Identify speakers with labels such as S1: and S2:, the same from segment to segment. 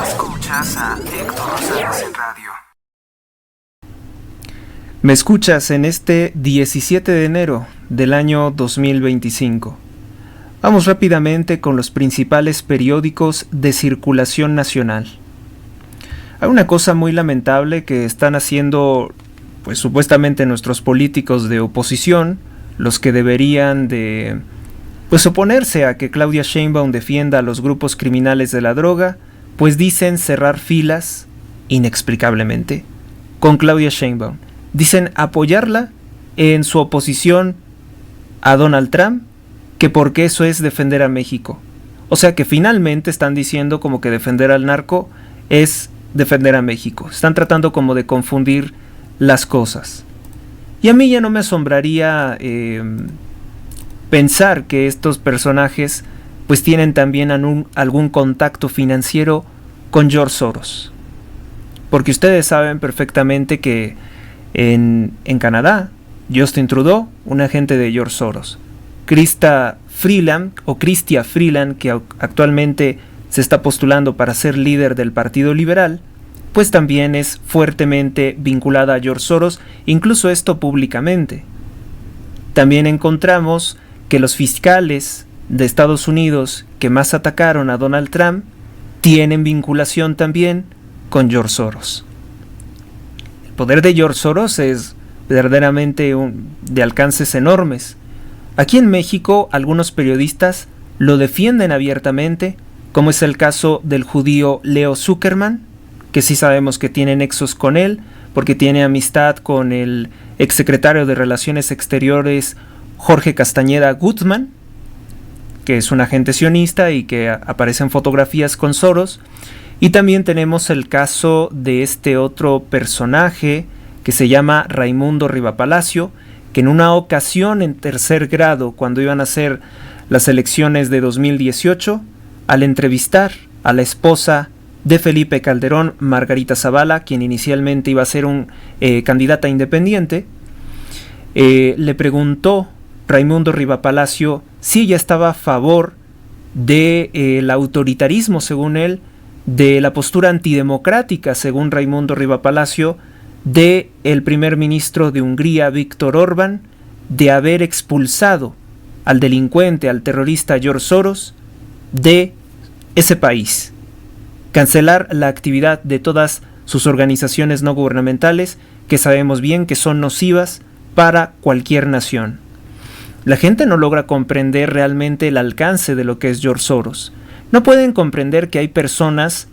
S1: Escuchas a Héctor Rosales en radio.
S2: Me escuchas en este 17 de enero del año 2025. Vamos rápidamente con los principales periódicos de circulación nacional. Hay una cosa muy lamentable que están haciendo, pues supuestamente nuestros políticos de oposición, los que deberían de, pues oponerse a que Claudia Sheinbaum defienda a los grupos criminales de la droga, pues dicen cerrar filas inexplicablemente con Claudia Sheinbaum. Dicen apoyarla en su oposición a Donald Trump, que porque eso es defender a México. O sea que finalmente están diciendo como que defender al narco es defender a México. Están tratando como de confundir las cosas. Y a mí ya no me asombraría pensar que estos personajes pues tienen también algún contacto financiero con George Soros. Porque ustedes saben perfectamente que en Canadá, Justin Trudeau, un agente de George Soros. Chrystia Freeland, que actualmente se está postulando para ser líder del Partido Liberal, pues también es fuertemente vinculada a George Soros, incluso esto públicamente. También encontramos que los fiscales de Estados Unidos que más atacaron a Donald Trump tienen vinculación también con George Soros. El poder de George Soros es verdaderamente de alcances enormes. Aquí en México algunos periodistas lo defienden abiertamente, como es el caso del judío Leo Zuckerman, que sí sabemos que tiene nexos con él, porque tiene amistad con el exsecretario de Relaciones Exteriores Jorge Castañeda Guzmán, que es un agente sionista y que aparece en fotografías con Soros. Y también tenemos el caso de este otro personaje que se llama Raimundo Rivapalacio, que en una ocasión en tercer grado, cuando iban a hacer las elecciones de 2018, al entrevistar a la esposa de Felipe Calderón, Margarita Zavala, quien inicialmente iba a ser un candidata independiente, le preguntó Raimundo Rivapalacio si ella estaba a favor del autoritarismo, según él, de la postura antidemocrática, según Raimundo Rivapalacio, de el primer ministro de Hungría, Viktor Orbán, de haber expulsado al delincuente, al terrorista George Soros, de ese país, cancelar la actividad de todas sus organizaciones no gubernamentales, que sabemos bien que son nocivas para cualquier nación. La gente no logra comprender realmente el alcance de lo que es George Soros. No pueden comprender que hay personas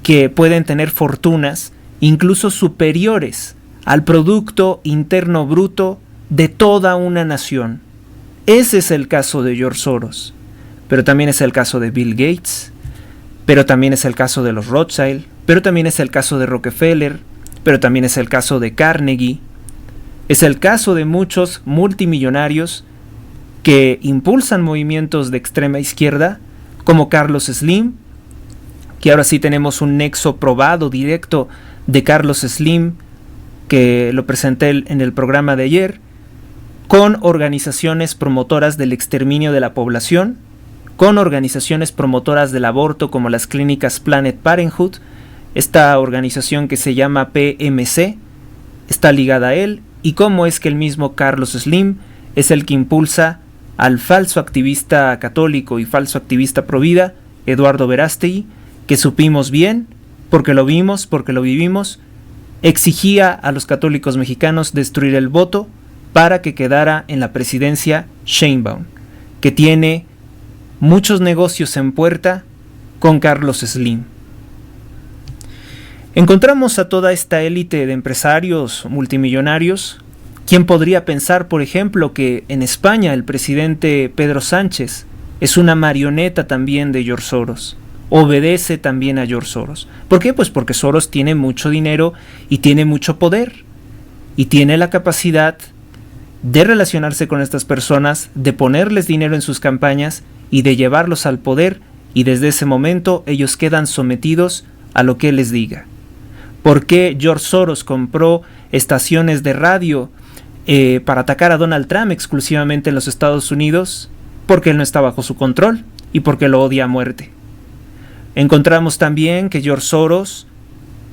S2: que pueden tener fortunas incluso superiores al Producto Interno Bruto de toda una nación. Ese es el caso de George Soros, pero también es el caso de Bill Gates, pero también es el caso de los Rothschild, pero también es el caso de Rockefeller, pero también es el caso de Carnegie, es el caso de muchos multimillonarios que impulsan movimientos de extrema izquierda, como Carlos Slim, que ahora sí tenemos un nexo probado directo de Carlos Slim, que lo presenté en el programa de ayer, con organizaciones promotoras del exterminio de la población, con organizaciones promotoras del aborto como las clínicas Planet Parenthood. Esta organización que se llama PMC está ligada a él, y cómo es que el mismo Carlos Slim es el que impulsa al falso activista católico y falso activista provida Eduardo Verástegui, que supimos bien, porque lo vimos, porque lo vivimos, exigía a los católicos mexicanos destruir el voto para que quedara en la presidencia Sheinbaum, que tiene muchos negocios en puerta con Carlos Slim. Encontramos a toda esta élite de empresarios multimillonarios. ¿Quién podría pensar, por ejemplo, que en España el presidente Pedro Sánchez es una marioneta también de George Soros? Obedece también a George Soros. ¿Por qué? Pues porque Soros tiene mucho dinero y tiene mucho poder. Y tiene la capacidad de relacionarse con estas personas, de ponerles dinero en sus campañas y de llevarlos al poder, y desde ese momento ellos quedan sometidos a lo que él les diga. ¿Por qué George Soros compró estaciones de radio para atacar a Donald Trump exclusivamente en los Estados Unidos? Porque él no está bajo su control y porque lo odia a muerte. Encontramos también que George Soros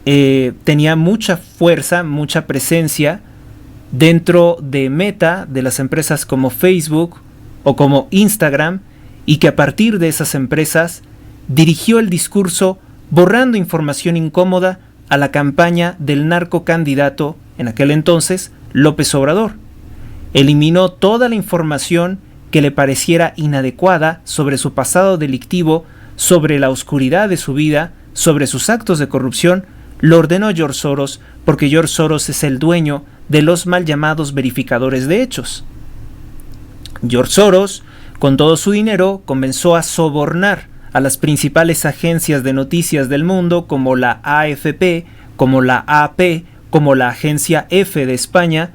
S2: tenía mucha fuerza, mucha presencia dentro de Meta, de las empresas como Facebook o como Instagram, y que a partir de esas empresas dirigió el discurso borrando información incómoda a la campaña del narcocandidato, en aquel entonces, López Obrador. Eliminó toda la información que le pareciera inadecuada sobre su pasado delictivo, sobre la oscuridad de su vida, sobre sus actos de corrupción. Lo ordenó George Soros, porque George Soros es el dueño de los mal llamados verificadores de hechos. George Soros, con todo su dinero, comenzó a sobornar a las principales agencias de noticias del mundo, como la AFP, como la AP, como la Agencia F de España,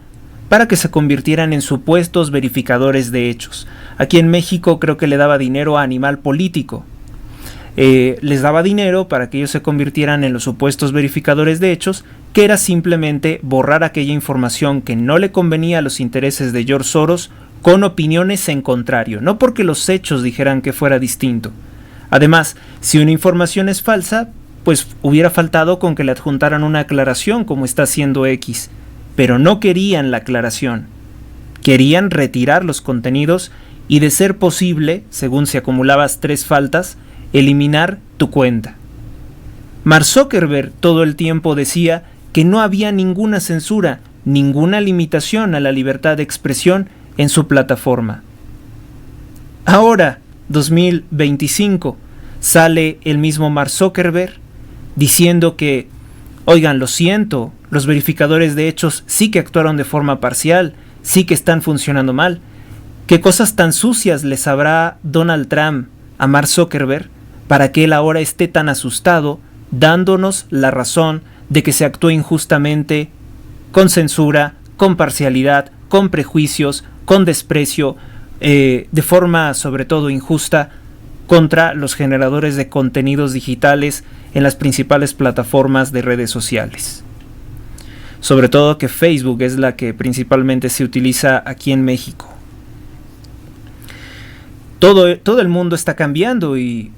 S2: para que se convirtieran en supuestos verificadores de hechos. Aquí en México creo que le daba dinero a Animal Político. Les daba dinero para que ellos se convirtieran en los supuestos verificadores de hechos, que era simplemente borrar aquella información que no le convenía a los intereses de George Soros, con opiniones en contrario, no porque los hechos dijeran que fuera distinto. Además, si una información es falsa, pues hubiera faltado con que le adjuntaran una aclaración, como está haciendo X, pero no querían la aclaración. Querían retirar los contenidos y, de ser posible, según si acumulabas 3 faltas, eliminar tu cuenta. Mark Zuckerberg todo el tiempo decía que no había ninguna censura, ninguna limitación a la libertad de expresión en su plataforma. Ahora, 2025, sale el mismo Mark Zuckerberg diciendo que, oigan, lo siento, los verificadores de hechos sí que actuaron de forma parcial, sí que están funcionando mal. ¿Qué cosas tan sucias le sabrá Donald Trump a Mark Zuckerberg para que él ahora esté tan asustado, dándonos la razón de que se actuó injustamente, con censura, con parcialidad, con prejuicios, con desprecio, de forma sobre todo injusta, contra los generadores de contenidos digitales en las principales plataformas de redes sociales? Sobre todo que Facebook es la que principalmente se utiliza aquí en México. Todo el mundo está cambiando y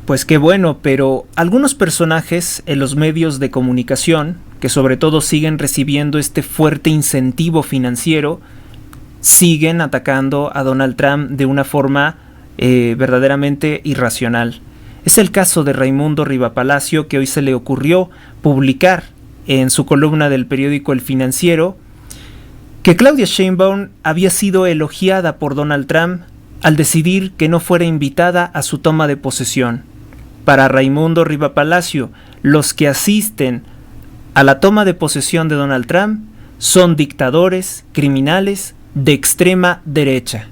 S2: pues qué bueno, pero algunos personajes en los medios de comunicación, que sobre todo siguen recibiendo este fuerte incentivo financiero, siguen atacando a Donald Trump de una forma verdaderamente irracional. Es el caso de Raimundo Rivapalacio, que hoy se le ocurrió publicar en su columna del periódico El Financiero que Claudia Sheinbaum había sido elogiada por Donald Trump al decidir que no fuera invitada a su toma de posesión. Para Raimundo Rivapalacio, los que asisten a la toma de posesión de Donald Trump son dictadores, criminales de extrema derecha.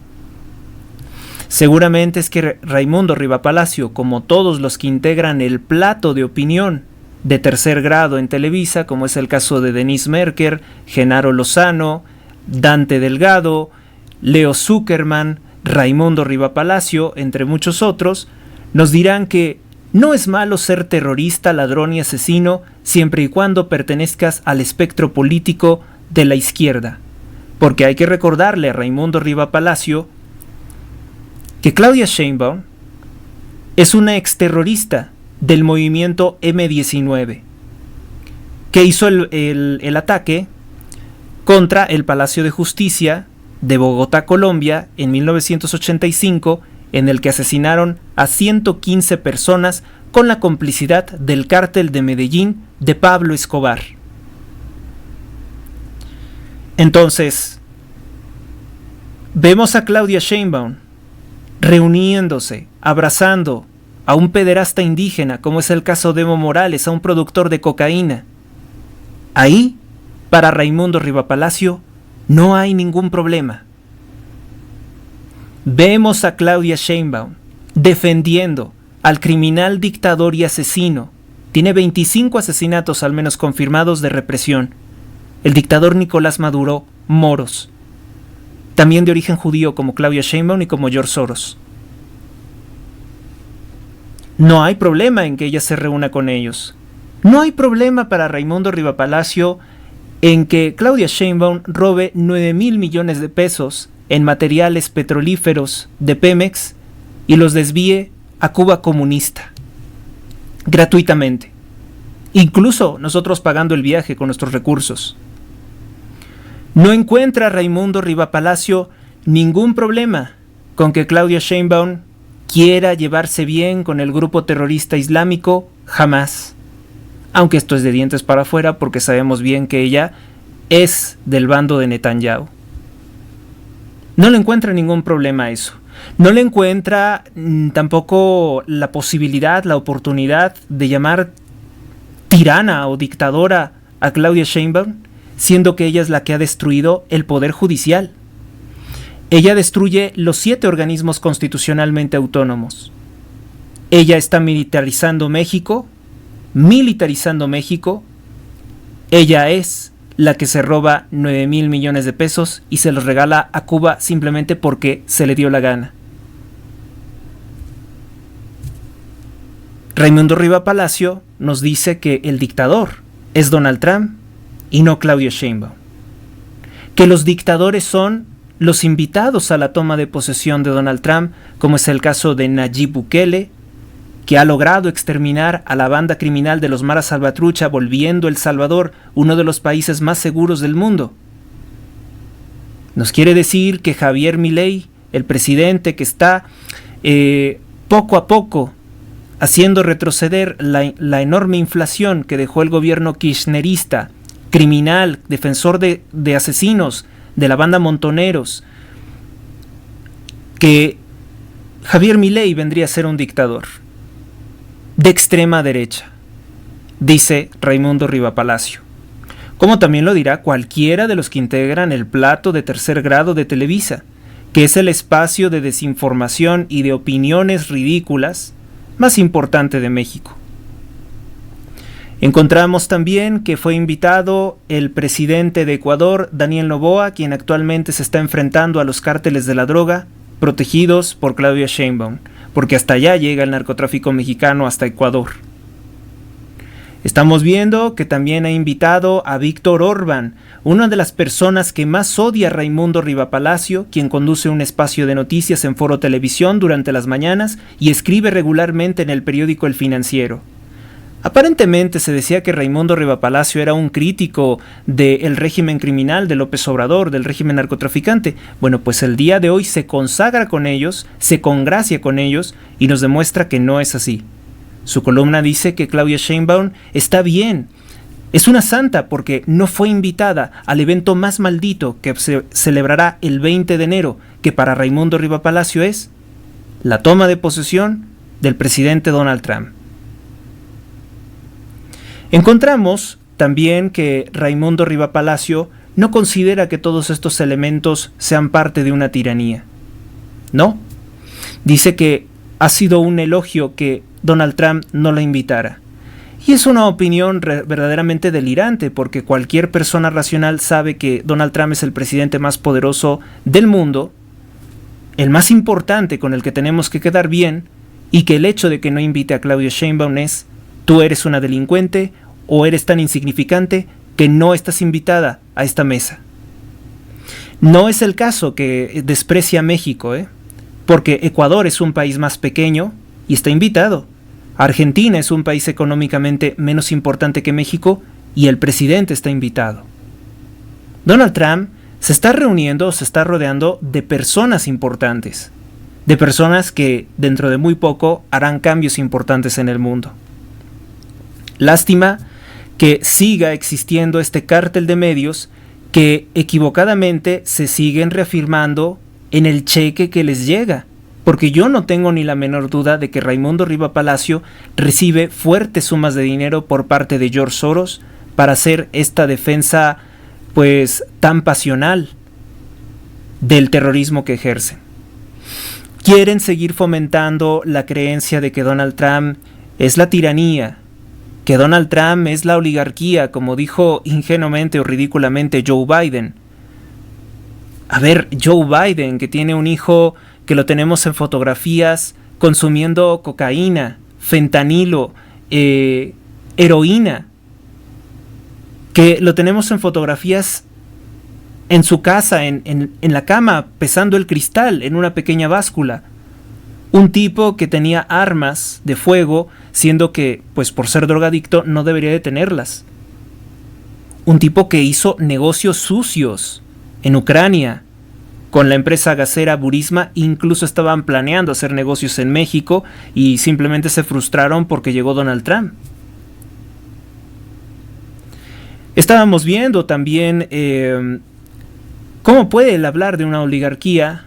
S2: Seguramente es que Raimundo Rivapalacio, como todos los que integran el plato de opinión de tercer grado en Televisa, como es el caso de Denise Merker, Genaro Lozano, Dante Delgado, Leo Zuckerman, Raimundo Rivapalacio, entre muchos otros, nos dirán que no es malo ser terrorista, ladrón y asesino siempre y cuando pertenezcas al espectro político de la izquierda. Porque hay que recordarle a Raimundo Rivapalacio que Claudia Sheinbaum es una exterrorista del movimiento M19, que hizo el ataque contra el Palacio de Justicia de Bogotá, Colombia, en 1985, en el que asesinaron a 115 personas con la complicidad del cártel de Medellín de Pablo Escobar. Entonces, vemos a Claudia Sheinbaum reuniéndose, abrazando a un pederasta indígena, como es el caso de Evo Morales, a un productor de cocaína. Ahí, para Raimundo Rivapalacio, no hay ningún problema. Vemos a Claudia Sheinbaum defendiendo al criminal dictador y asesino. Tiene 25 asesinatos al menos confirmados de represión. El dictador Nicolás Maduro Moros, también de origen judío, como Claudia Sheinbaum y como George Soros. No hay problema en que ella se reúna con ellos. No hay problema para Raimundo Rivapalacio en que Claudia Sheinbaum robe 9,000 millones de pesos en materiales petrolíferos de Pemex y los desvíe a Cuba comunista. gratuitamente, incluso nosotros pagando el viaje con nuestros recursos. No encuentra Raimundo Riva Palacio ningún problema con que Claudia Sheinbaum quiera llevarse bien con el grupo terrorista islámico, jamás. Aunque esto es de dientes para afuera, porque sabemos bien que ella es del bando de Netanyahu. No le encuentra ningún problema a eso. No le encuentra tampoco la posibilidad, la oportunidad de llamar tirana o dictadora a Claudia Sheinbaum, siendo que ella es la que ha destruido el poder judicial. Ella destruye los 7 organismos constitucionalmente autónomos. Ella está militarizando México. Ella es la que se roba 9,000 millones de pesos y se los regala a Cuba simplemente porque se le dio la gana. Raimundo Riva Palacio nos dice que el dictador es Donald Trump y no Claudia Sheinbaum. Que los dictadores son los invitados a la toma de posesión de Donald Trump, como es el caso de Nayib Bukele, que ha logrado exterminar a la banda criminal de los Mara Salvatrucha, volviendo El Salvador uno de los países más seguros del mundo. Nos quiere decir que Javier Milei, el presidente que está poco a poco haciendo retroceder la enorme inflación que dejó el gobierno kirchnerista, criminal, defensor de asesinos, de la banda Montoneros, que Javier Milei vendría a ser un dictador de extrema derecha, dice Raimundo Riva Palacio, como también lo dirá cualquiera de los que integran el plato de tercer grado de Televisa, que es el espacio de desinformación y de opiniones ridículas más importante de México. Encontramos también que fue invitado el presidente de Ecuador, Daniel Noboa, quien actualmente se está enfrentando a los cárteles de la droga, protegidos por Claudia Sheinbaum, porque hasta allá llega el narcotráfico mexicano, hasta Ecuador. Estamos viendo que también ha invitado a Víctor Orbán, una de las personas que más odia a Raimundo Riva Palacio, quien conduce un espacio de noticias en Foro Televisión durante las mañanas y escribe regularmente en el periódico El Financiero. Aparentemente se decía que Raimundo Riva Palacio era un crítico del régimen criminal de López Obrador, del régimen narcotraficante. Bueno, pues el día de hoy se consagra con ellos, se congracia con ellos y nos demuestra que no es así. Su columna dice que Claudia Sheinbaum está bien, es una santa porque no fue invitada al evento más maldito que se celebrará el 20 de enero, que para Raimundo Riva Palacio es la toma de posesión del presidente Donald Trump. Encontramos también que Raimundo Riva Palacio no considera que todos estos elementos sean parte de una tiranía. No, dice que ha sido un elogio que Donald Trump no la invitara. Y es una opinión verdaderamente delirante, porque cualquier persona racional sabe que Donald Trump es el presidente más poderoso del mundo, el más importante con el que tenemos que quedar bien, y que el hecho de que no invite a Claudia Sheinbaum es: tú eres una delincuente o eres tan insignificante que no estás invitada a esta mesa. No es el caso que desprecia a México, porque Ecuador es un país más pequeño y está invitado. Argentina es un país económicamente menos importante que México y el presidente está invitado. Donald Trump se está reuniendo, se está rodeando de personas importantes, de personas que dentro de muy poco harán cambios importantes en el mundo. Lástima que siga existiendo este cártel de medios que equivocadamente se siguen reafirmando en el cheque que les llega, porque yo no tengo ni la menor duda de que Raimundo Riva Palacio recibe fuertes sumas de dinero por parte de George Soros para hacer esta defensa pues tan pasional del terrorismo que ejercen. Quieren seguir fomentando la creencia de que Donald Trump es la tiranía, que Donald Trump es la oligarquía, como dijo ingenuamente o ridículamente Joe Biden. A ver, Joe Biden, que tiene un hijo que lo tenemos en fotografías consumiendo cocaína, fentanilo, heroína, que lo tenemos en fotografías en su casa, en la cama, pesando el cristal en una pequeña báscula. Un tipo que tenía armas de fuego, siendo que, pues por ser drogadicto, no debería de tenerlas. Un tipo que hizo negocios sucios en Ucrania con la empresa gasera Burisma, incluso estaban planeando hacer negocios en México y simplemente se frustraron porque llegó Donald Trump. Estábamos viendo también cómo puede él hablar de una oligarquía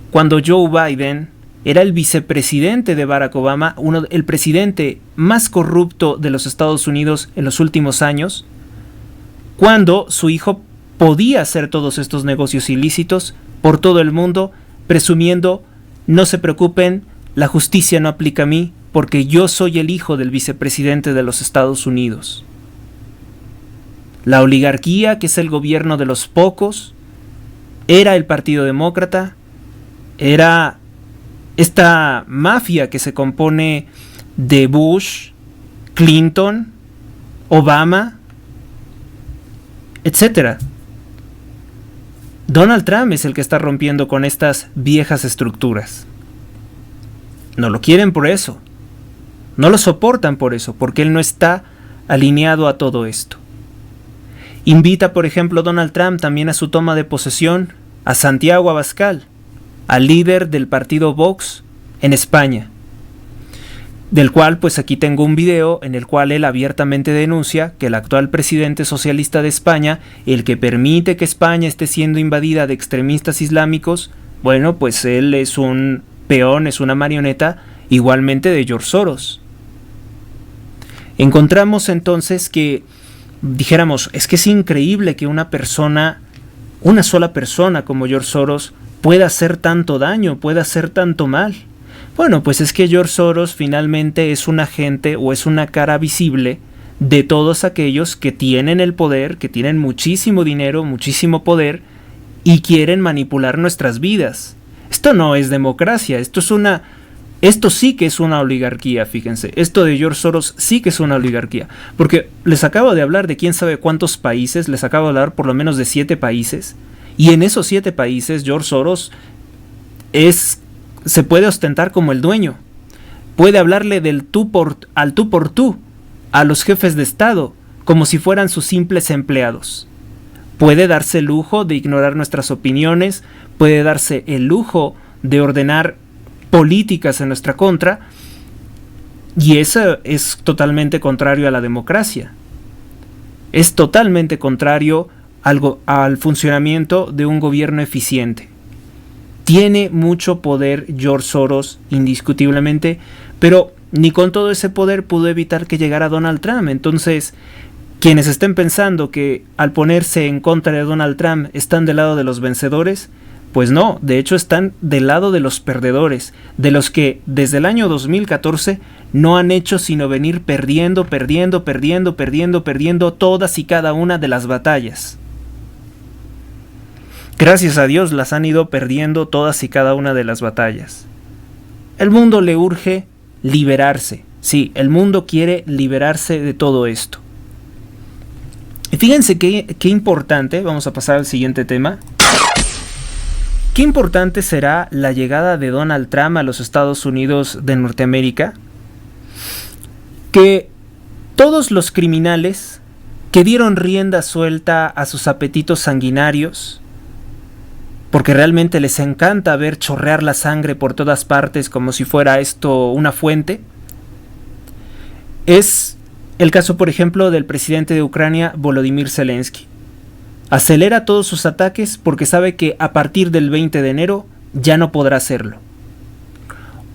S2: cuando Joe Biden era el vicepresidente de Barack Obama, el presidente más corrupto de los Estados Unidos en los últimos años, cuando su hijo podía hacer todos estos negocios ilícitos por todo el mundo, presumiendo: no se preocupen, la justicia no aplica a mí, porque yo soy el hijo del vicepresidente de los Estados Unidos. La oligarquía, que es el gobierno de los pocos, era el Partido Demócrata, era esta mafia que se compone de Bush, Clinton, Obama, etcétera. Donald Trump es el que está rompiendo con estas viejas estructuras. No lo quieren por eso. No lo soportan por eso, porque él no está alineado a todo esto. Invita, por ejemplo, Donald Trump también a su toma de posesión a Santiago Abascal, al líder del partido Vox en España, del cual pues aquí tengo un video en el cual él abiertamente denuncia que el actual presidente socialista de España, el que permite que España esté siendo invadida de extremistas islámicos, bueno, pues él es un peón, es una marioneta igualmente de George Soros. Encontramos entonces que dijéramos, es que es increíble que una sola persona como George Soros pueda hacer tanto daño, pueda hacer tanto mal. Bueno, pues es que George Soros finalmente es un agente o es una cara visible de todos aquellos que tienen el poder, que tienen muchísimo dinero, muchísimo poder y quieren manipular nuestras vidas. Esto no es democracia, esto sí que es una oligarquía, fíjense. Esto de George Soros sí que es una oligarquía. Porque les acabo de hablar de quién sabe cuántos países, les acabo de hablar por lo menos de 7 países. Y en esos 7 países George Soros se puede ostentar como el dueño. Puede hablarle al tú por tú a los jefes de Estado como si fueran sus simples empleados. Puede darse el lujo de ignorar nuestras opiniones, puede darse el lujo de ordenar políticas en nuestra contra, y eso es totalmente contrario a la democracia. Es totalmente contrario al funcionamiento de un gobierno eficiente. Tiene mucho poder George Soros, indiscutiblemente, pero ni con todo ese poder pudo evitar que llegara Donald Trump. Entonces, quienes estén pensando que al ponerse en contra de Donald Trump están del lado de los vencedores, pues no, de hecho están del lado de los perdedores, de los que desde el año 2014 no han hecho sino venir perdiendo todas y cada una de las batallas. Gracias a Dios las han ido perdiendo todas y cada una de las batallas. El mundo le urge liberarse, sí, el mundo quiere liberarse de todo esto. Y fíjense qué importante, vamos a pasar al siguiente tema. ¿Qué importante será la llegada de Donald Trump a los Estados Unidos de Norteamérica? Que todos los criminales que dieron rienda suelta a sus apetitos sanguinarios, porque realmente les encanta ver chorrear la sangre por todas partes como si fuera esto una fuente, es el caso, por ejemplo, del presidente de Ucrania, Volodymyr Zelensky. Acelera todos sus ataques porque sabe que a partir del 20 de enero ya no podrá hacerlo.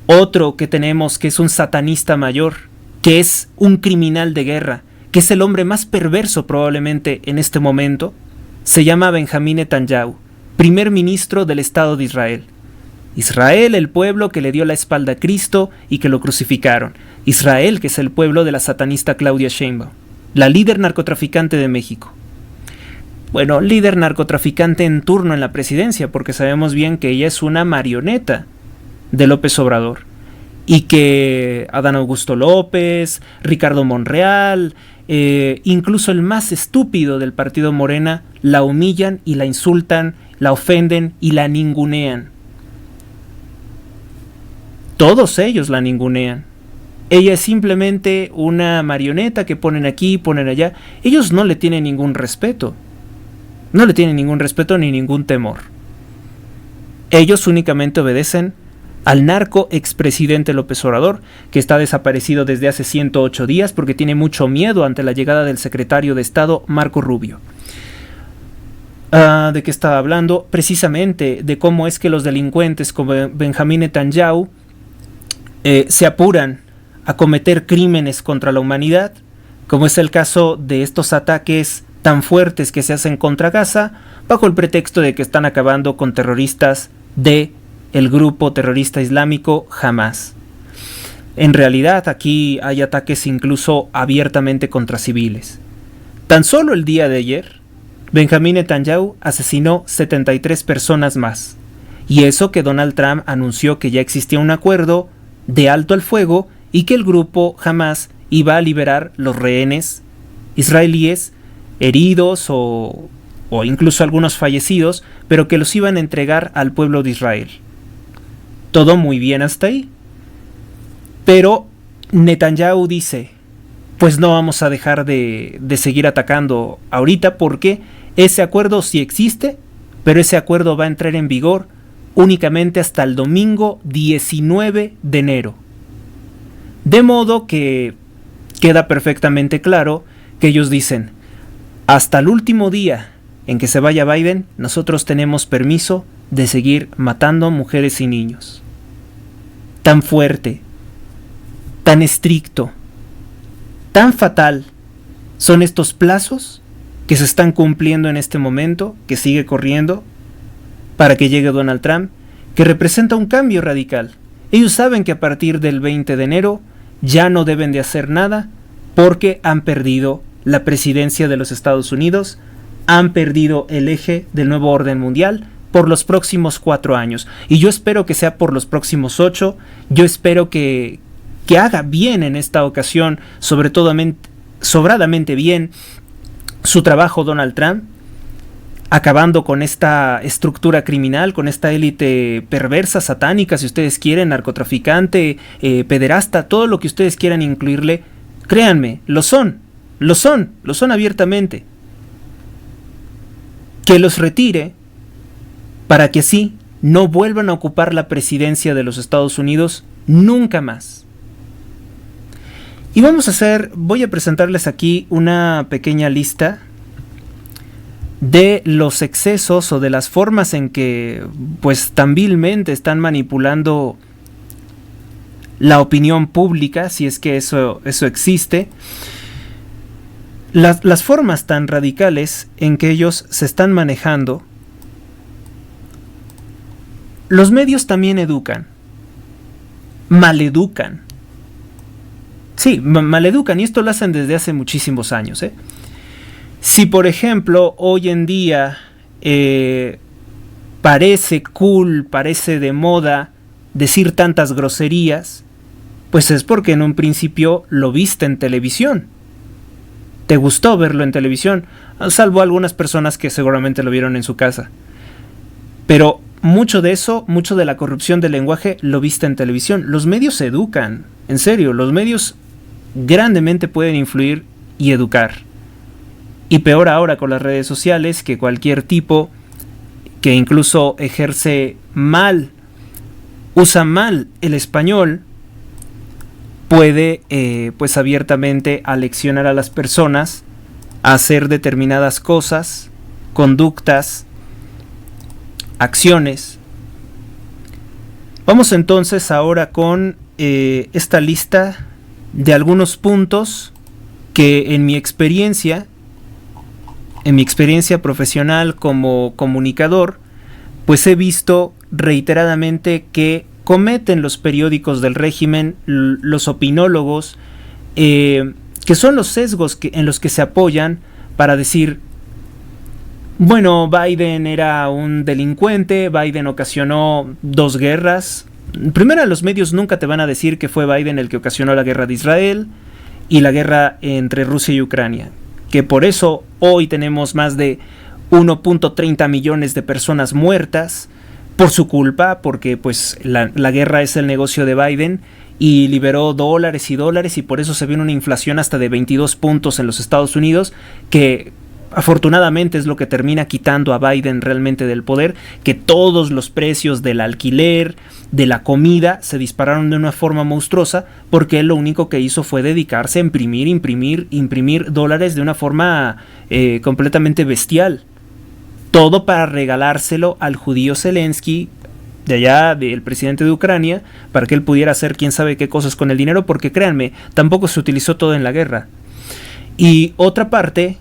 S2: Otro que tenemos, que es un satanista mayor, que es un criminal de guerra, que es el hombre más perverso probablemente en este momento, se llama Benjamín Netanyahu, primer ministro del Estado de Israel. Israel, el pueblo que le dio la espalda a Cristo y que lo crucificaron. Israel, que es el pueblo de la satanista Claudia Sheinbaum, la líder narcotraficante de México. Bueno, líder narcotraficante en turno en la presidencia, porque sabemos bien que ella es una marioneta de López Obrador. Y que Adán Augusto López, Ricardo Monreal, incluso el más estúpido del partido Morena, la humillan y la insultan, la ofenden y la ningunean. todos ellos la ningunean. Ella es simplemente una marioneta que ponen aquí, ponen allá. Ellos no le tienen ningún respeto. No le tienen ningún respeto ni ningún temor. Ellos únicamente obedecen al narco expresidente López Obrador, que está desaparecido desde hace 108 días porque tiene mucho miedo ante la llegada del secretario de Estado, Marco Rubio. ¿De qué estaba hablando? Precisamente de cómo es que los delincuentes como Benjamín Netanyahu se apuran a cometer crímenes contra la humanidad, como es el caso de estos ataques tan fuertes que se hacen contra Gaza, bajo el pretexto de que están acabando con terroristas de el grupo terrorista islámico Hamas. En realidad aquí hay ataques incluso abiertamente contra civiles. Tan solo el día de ayer, Benjamín Netanyahu asesinó 73 personas más. Y eso que Donald Trump anunció que ya existía un acuerdo de alto al fuego y que el grupo Hamas iba a liberar los rehenes israelíes heridos o incluso algunos fallecidos, pero que los iban a entregar al pueblo de Israel. Todo muy bien hasta ahí. Pero Netanyahu dice, pues no vamos a dejar de seguir atacando ahorita porque ese acuerdo sí existe, pero ese acuerdo va a entrar en vigor únicamente hasta el domingo 19 de enero. De modo que queda perfectamente claro que ellos dicen, hasta el último día en que se vaya Biden, nosotros tenemos permiso de seguir matando mujeres y niños. Tan fuerte, tan estricto, tan fatal son estos plazos que se están cumpliendo en este momento, que sigue corriendo, para que llegue Donald Trump, que representa un cambio radical. Ellos saben que a partir del 20 de enero ya no deben de hacer nada porque han perdido la presidencia de los Estados Unidos, han perdido el eje del nuevo orden mundial por los próximos 4 años. Y yo espero que sea por los próximos 8. Yo espero que haga bien en esta ocasión, sobradamente bien, su trabajo Donald Trump, acabando con esta estructura criminal, con esta élite perversa, satánica, si ustedes quieren, narcotraficante, pederasta, todo lo que ustedes quieran incluirle. Créanme, lo son abiertamente. Que los retire para que así no vuelvan a ocupar la presidencia de los Estados Unidos nunca más. Y voy a presentarles aquí una pequeña lista de los excesos o de las formas en que pues tan vilmente están manipulando la opinión pública, si es que eso existe. Las formas tan radicales en que ellos se están manejando. Los medios también educan, maleducan. Sí, maleducan, y esto lo hacen desde hace muchísimos años. Si por ejemplo hoy en día parece cool, parece de moda decir tantas groserías, pues es porque en un principio lo viste en televisión. Te gustó verlo en televisión, salvo algunas personas que seguramente lo vieron en su casa. Pero mucho de eso, mucho de la corrupción del lenguaje lo viste en televisión. Los medios se educan, en serio, los medios grandemente pueden influir y educar. Y peor ahora con las redes sociales, que cualquier tipo que incluso usa mal el español, puede pues abiertamente aleccionar a las personas a hacer determinadas cosas, conductas, acciones. Vamos entonces ahora con esta lista de algunos puntos que en mi experiencia profesional como comunicador, pues he visto reiteradamente que cometen los periódicos del régimen, los opinólogos, que son los sesgos en los que se apoyan para decir, bueno, Biden era un delincuente, Biden ocasionó 2 guerras. Primero, los medios nunca te van a decir que fue Biden el que ocasionó la guerra de Israel y la guerra entre Rusia y Ucrania, que por eso hoy tenemos más de 1.30 millones de personas muertas, por su culpa, porque pues la guerra es el negocio de Biden, y liberó dólares y dólares, y por eso se vio una inflación hasta de 22 puntos en los Estados Unidos, que afortunadamente es lo que termina quitando a Biden realmente del poder, que todos los precios del alquiler, de la comida, se dispararon de una forma monstruosa, porque él lo único que hizo fue dedicarse a imprimir dólares de una forma completamente bestial. Todo para regalárselo al judío Zelensky, de allá, del presidente de Ucrania, para que él pudiera hacer quién sabe qué cosas con el dinero, porque créanme, tampoco se utilizó todo en la guerra. Y otra parte,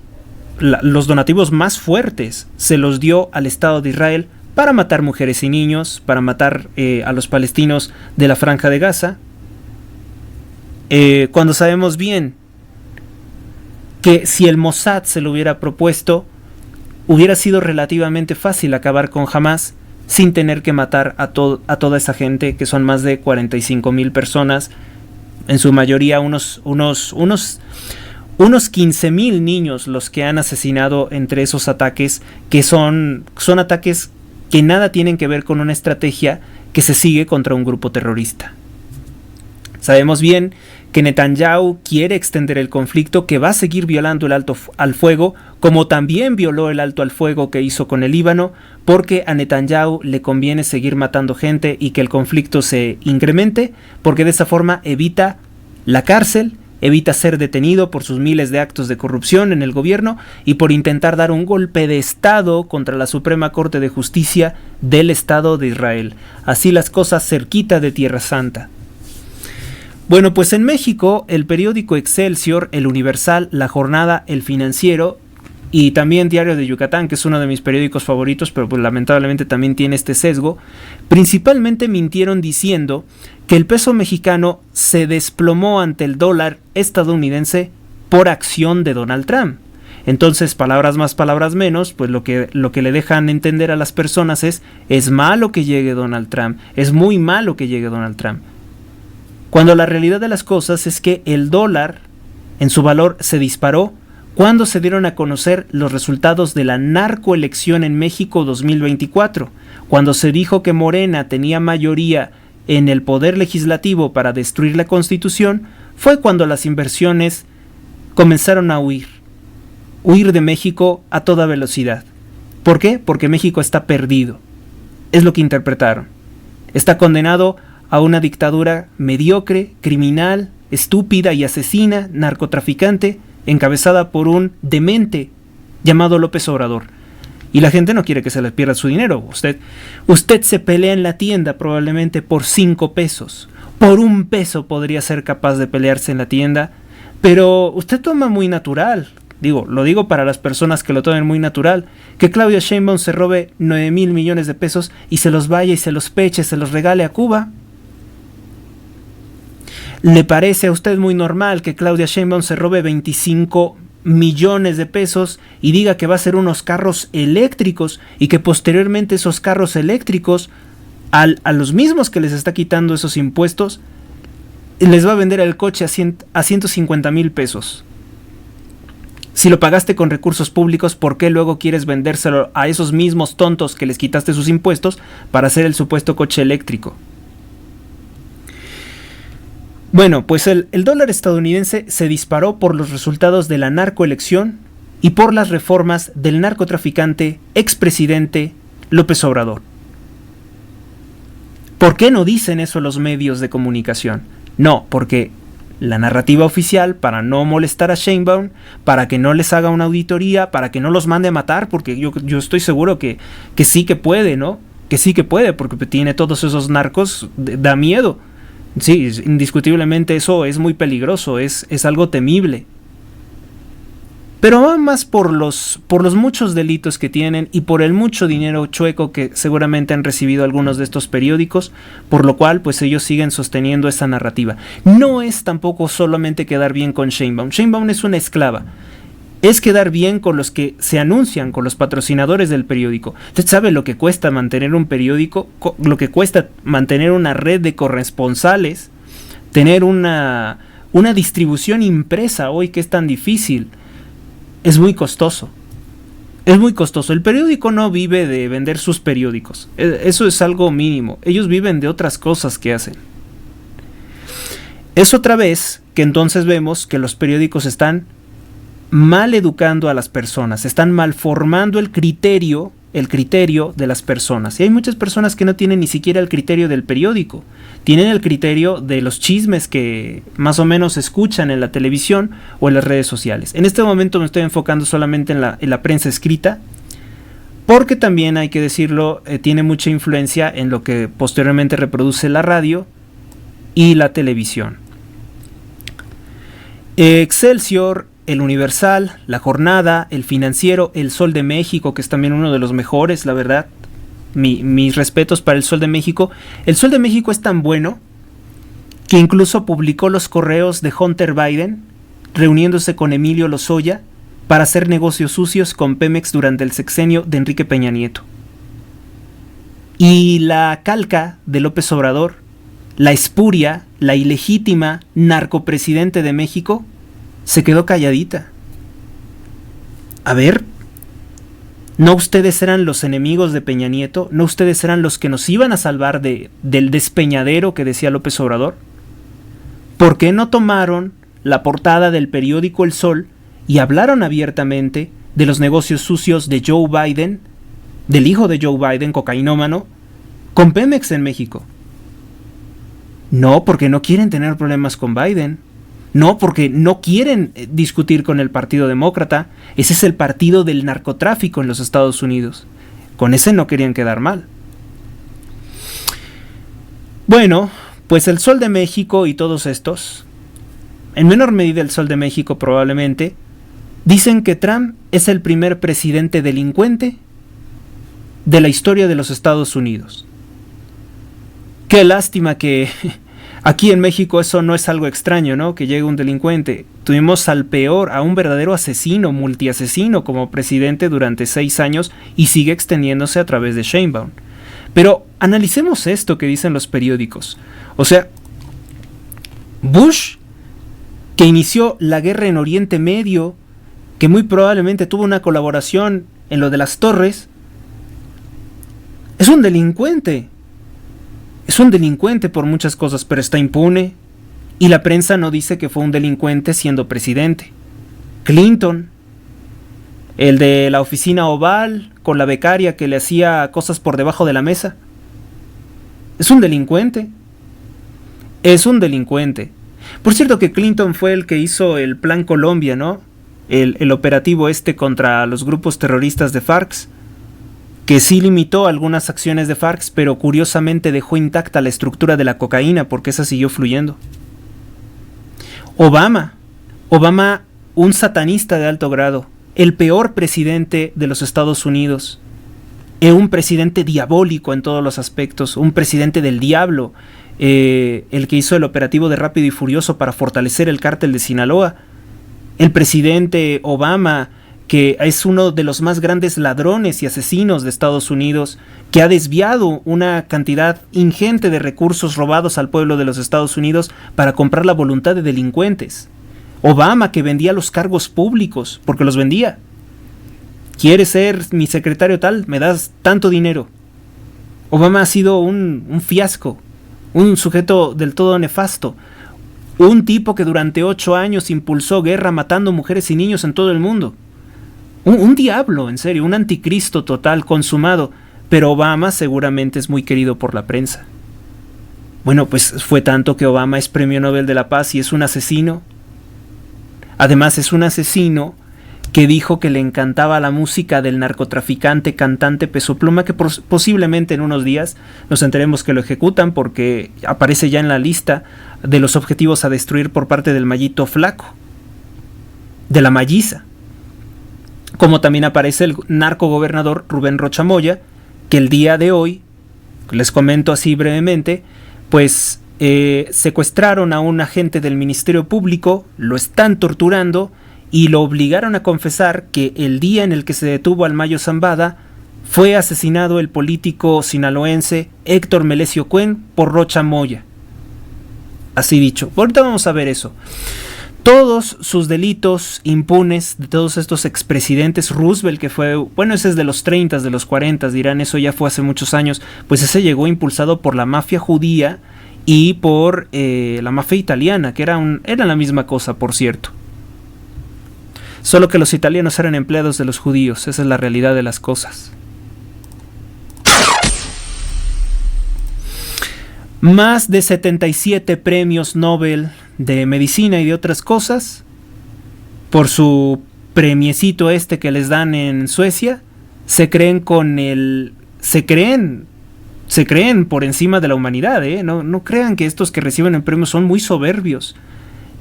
S2: los donativos más fuertes se los dio al Estado de Israel para matar mujeres y niños, para matar a los palestinos de la Franja de Gaza, cuando sabemos bien que si el Mossad se lo hubiera propuesto, hubiera sido relativamente fácil acabar con Hamas sin tener que matar a toda esa gente, que son más de 45,000 personas, en su mayoría unos 15,000 niños los que han asesinado entre esos ataques, que son ataques que nada tienen que ver con una estrategia que se sigue contra un grupo terrorista. Sabemos bien que Netanyahu quiere extender el conflicto, que va a seguir violando el alto al fuego, como también violó el alto al fuego que hizo con el Líbano, porque a Netanyahu le conviene seguir matando gente y que el conflicto se incremente, porque de esa forma evita la cárcel, evita ser detenido por sus miles de actos de corrupción en el gobierno y por intentar dar un golpe de Estado contra la Suprema Corte de Justicia del Estado de Israel. Así las cosas cerquita de Tierra Santa. Bueno, pues en México, el periódico Excelsior, El Universal, La Jornada, El Financiero y también Diario de Yucatán, que es uno de mis periódicos favoritos, pero pues lamentablemente también tiene este sesgo, principalmente mintieron diciendo que el peso mexicano se desplomó ante el dólar estadounidense por acción de Donald Trump. Entonces, palabras más, palabras menos, pues lo que le dejan entender a las personas es malo que llegue Donald Trump, es muy malo que llegue Donald Trump. Cuando la realidad de las cosas es que el dólar en su valor se disparó cuando se dieron a conocer los resultados de la narcoelección en México 2024, cuando se dijo que Morena tenía mayoría en el poder legislativo para destruir la Constitución, fue cuando las inversiones comenzaron a huir de México a toda velocidad. ¿Por qué? Porque México está perdido. Es lo que interpretaron. Está condenado a una dictadura mediocre, criminal, estúpida y asesina, narcotraficante, encabezada por un demente llamado López Obrador. Y la gente no quiere que se le pierda su dinero. Usted se pelea en la tienda probablemente por 5 pesos. Por 1 peso podría ser capaz de pelearse en la tienda, pero usted toma muy natural. Lo digo para las personas que lo tomen muy natural, que Claudia Sheinbaum se robe 9,000 millones de pesos y se los vaya y se los peche, se los regale a Cuba. ¿Le parece a usted muy normal que Claudia Sheinbaum se robe 25 millones de pesos y diga que va a hacer unos carros eléctricos y que posteriormente esos carros eléctricos a los mismos que les está quitando esos impuestos les va a vender el coche a 150,000 pesos? Si lo pagaste con recursos públicos, ¿por qué luego quieres vendérselo a esos mismos tontos que les quitaste sus impuestos para hacer el supuesto coche eléctrico? Bueno, pues el dólar estadounidense se disparó por los resultados de la narcoelección y por las reformas del narcotraficante expresidente López Obrador. ¿Por qué no dicen eso los medios de comunicación? No, porque la narrativa oficial, para no molestar a Sheinbaum, para que no les haga una auditoría, para que no los mande a matar, porque yo estoy seguro que sí que puede, ¿no? Que sí que puede, porque tiene todos esos narcos, da miedo. Sí, indiscutiblemente eso es muy peligroso, es algo temible. Pero va más por los muchos delitos que tienen y por el mucho dinero chueco que seguramente han recibido algunos de estos periódicos, por lo cual pues ellos siguen sosteniendo esa narrativa. No es tampoco solamente quedar bien con Sheinbaum. Sheinbaum es una esclava. Es quedar bien con los que se anuncian, con los patrocinadores del periódico. Usted sabe lo que cuesta mantener un periódico, lo que cuesta mantener una red de corresponsales, tener una distribución impresa hoy que es tan difícil. Es muy costoso. Es muy costoso. El periódico no vive de vender sus periódicos. Eso es algo mínimo. Ellos viven de otras cosas que hacen. Es otra vez que entonces vemos que los periódicos están mal educando a las personas, están mal formando el criterio de las personas. Y hay muchas personas que no tienen ni siquiera el criterio del periódico, tienen el criterio de los chismes que más o menos escuchan en la televisión o en las redes sociales. En este momento me estoy enfocando solamente en la prensa escrita, porque también hay que decirlo, tiene mucha influencia en lo que posteriormente reproduce la radio y la televisión. Excelsior, El Universal, La Jornada, El Financiero, El Sol de México, que es también uno de los mejores, la verdad. Mis respetos para El Sol de México. El Sol de México es tan bueno que incluso publicó los correos de Hunter Biden reuniéndose con Emilio Lozoya para hacer negocios sucios con Pemex durante el sexenio de Enrique Peña Nieto. Y la calca de López Obrador, la espuria, la ilegítima narcopresidente de México, se quedó calladita. A ver, ¿no ustedes eran los enemigos de Peña Nieto? ¿No ustedes eran los que nos iban a salvar del despeñadero que decía López Obrador? ¿Por qué no tomaron la portada del periódico El Sol y hablaron abiertamente de los negocios sucios de Joe Biden, del hijo de Joe Biden, cocainómano, con Pemex en México? No, porque no quieren tener problemas con Biden. No, porque no quieren discutir con el Partido Demócrata. Ese es el partido del narcotráfico en los Estados Unidos. Con ese no querían quedar mal. Bueno, pues el Sol de México y todos estos, en menor medida el Sol de México probablemente, dicen que Trump es el primer presidente delincuente de la historia de los Estados Unidos. Qué lástima que aquí en México eso no es algo extraño, ¿no? Que llegue un delincuente. Tuvimos al peor, a un verdadero asesino, multiasesino como presidente durante 6 años y sigue extendiéndose a través de Sheinbaum. Pero analicemos esto que dicen los periódicos. O sea, Bush, que inició la guerra en Oriente Medio, que muy probablemente tuvo una colaboración en lo de las torres, es un delincuente. Es un delincuente por muchas cosas, pero está impune. Y la prensa no dice que fue un delincuente siendo presidente. Clinton, el de la oficina oval, con la becaria que le hacía cosas por debajo de la mesa. Es un delincuente. Es un delincuente. Por cierto que Clinton fue el que hizo el Plan Colombia, ¿no? El operativo contra los grupos terroristas de FARC, que sí limitó algunas acciones de FARC, pero curiosamente dejó intacta la estructura de la cocaína porque esa siguió fluyendo. Obama, un satanista de alto grado, el peor presidente de los Estados Unidos, un presidente diabólico en todos los aspectos, un presidente del diablo, el que hizo el operativo de Rápido y Furioso para fortalecer el cártel de Sinaloa, el presidente Obama, que es uno de los más grandes ladrones y asesinos de Estados Unidos, que ha desviado una cantidad ingente de recursos robados al pueblo de los Estados Unidos para comprar la voluntad de delincuentes. Obama, que vendía los cargos públicos, porque los vendía. ¿Quieres ser mi secretario tal? Me das tanto dinero. Obama ha sido un fiasco, un sujeto del todo nefasto, un tipo que durante 8 años impulsó guerra matando mujeres y niños en todo el mundo. Un diablo, en serio, un anticristo total, consumado, pero Obama seguramente es muy querido por la prensa. Bueno, pues fue tanto que Obama es Premio Nobel de la Paz y es un asesino. Además es un asesino que dijo que le encantaba la música del narcotraficante cantante Peso Pluma, que posiblemente en unos días nos enteremos que lo ejecutan porque aparece ya en la lista de los objetivos a destruir por parte del Mallito Flaco, de la Malliza. Como también aparece el narcogobernador Rubén Rocha Moya, que el día de hoy, les comento así brevemente, pues secuestraron a un agente del Ministerio Público, lo están torturando y lo obligaron a confesar que el día en el que se detuvo al Mayo Zambada fue asesinado el político sinaloense Héctor Melesio Cuen por Rocha Moya. Así dicho. Ahorita vamos a ver eso. todos sus delitos impunes de todos estos expresidentes. Roosevelt, que fue, bueno, ese es de los 30, de los 40, dirán, eso ya fue hace muchos años, pues ese llegó impulsado por la mafia judía y por la mafia italiana, que era la misma cosa, por cierto. Solo que los italianos eran empleados de los judíos, esa es la realidad de las cosas. Más de 77 premios Nobel de medicina y de otras cosas por su premiecito este que les dan en Suecia. Se creen por encima de la humanidad, ¿eh? No crean que estos que reciben el premio son muy soberbios.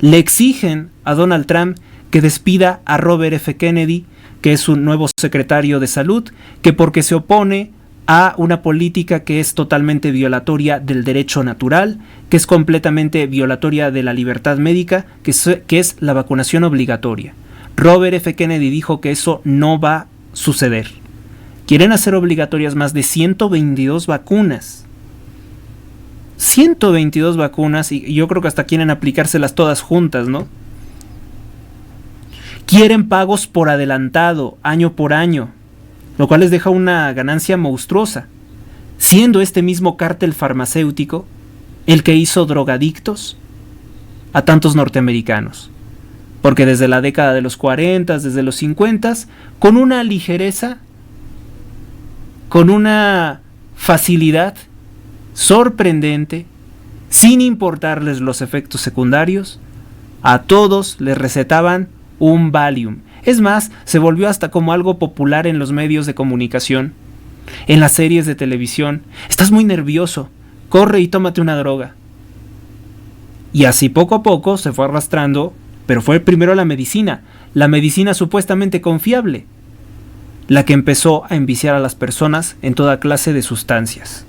S2: Le exigen a Donald Trump que despida a Robert F. Kennedy, que es su nuevo secretario de salud, que porque se opone a una política que es totalmente violatoria del derecho natural, que es completamente violatoria de la libertad médica, que es la vacunación obligatoria. Robert F. Kennedy dijo que eso no va a suceder. Quieren hacer obligatorias más de 122 vacunas. 122 vacunas, y yo creo que hasta quieren aplicárselas todas juntas, ¿no? Quieren pagos por adelantado, año por año, lo cual les deja una ganancia monstruosa, siendo este mismo cártel farmacéutico el que hizo drogadictos a tantos norteamericanos. Porque desde la década de los 40, desde los 50, con una ligereza, con una facilidad sorprendente, sin importarles los efectos secundarios, a todos les recetaban un Valium. Es más, se volvió hasta como algo popular en los medios de comunicación, en las series de televisión. Estás muy nervioso, corre y tómate una droga. Y así poco a poco se fue arrastrando, pero fue primero la medicina supuestamente confiable, la que empezó a enviciar a las personas en toda clase de sustancias.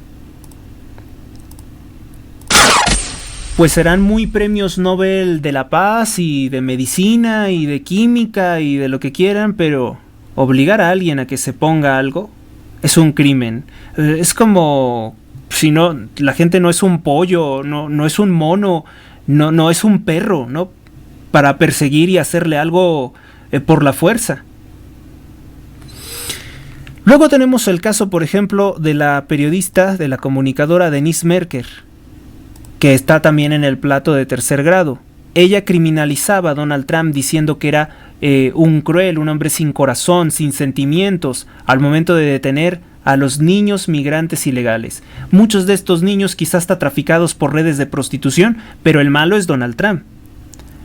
S2: Pues serán muy premios Nobel de la paz y de medicina y de química y de lo que quieran, pero obligar a alguien a que se ponga algo es un crimen. Es como si no, la gente no es un pollo, no es un mono, no es un perro, ¿no? Para perseguir y hacerle algo por la fuerza. Luego tenemos el caso, por ejemplo, de la periodista, de la comunicadora Denise Merker, que está también en el plato de tercer grado. Ella criminalizaba a Donald Trump diciendo que era un cruel, un hombre sin corazón, sin sentimientos, al momento de detener a los niños migrantes ilegales. Muchos de estos niños quizás hasta traficados por redes de prostitución, pero el malo es Donald Trump,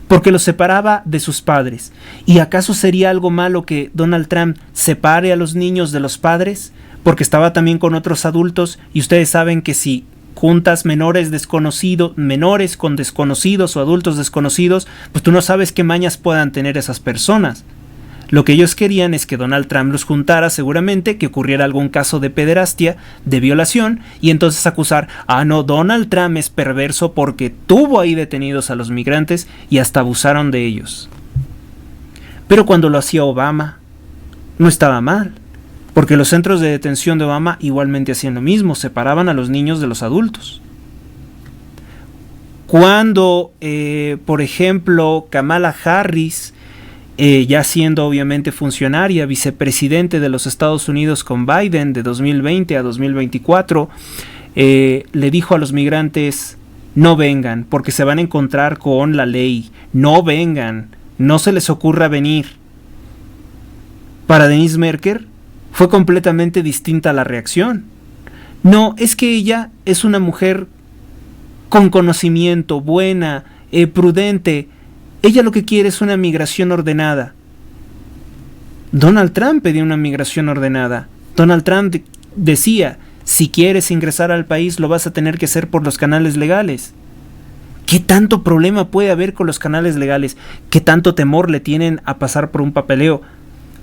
S2: porque los separaba de sus padres. ¿Y acaso sería algo malo que Donald Trump separe a los niños de los padres? Porque estaba también con otros adultos, y ustedes saben que si juntas menores con desconocidos o adultos desconocidos, pues tú no sabes qué mañas puedan tener esas personas. Lo que ellos querían es que Donald Trump los juntara, seguramente, que ocurriera algún caso de pederastia, de violación, y entonces acusar, no, Donald Trump es perverso porque tuvo ahí detenidos a los migrantes y hasta abusaron de ellos. Pero cuando lo hacía Obama, no estaba mal, porque los centros de detención de Obama igualmente hacían lo mismo, separaban a los niños de los adultos. Cuando, por ejemplo, Kamala Harris, ya siendo obviamente funcionaria, vicepresidente de los Estados Unidos con Biden de 2020 a 2024, le dijo a los migrantes, no vengan, porque se van a encontrar con la ley, no vengan, no se les ocurra venir. Para Denise Merker fue completamente distinta la reacción. No, es que ella es una mujer con conocimiento, buena, prudente. Ella lo que quiere es una migración ordenada. Donald Trump pedía una migración ordenada. Donald Trump decía, si quieres ingresar al país lo vas a tener que hacer por los canales legales. ¿Qué tanto problema puede haber con los canales legales? ¿Qué tanto temor le tienen a pasar por un papeleo?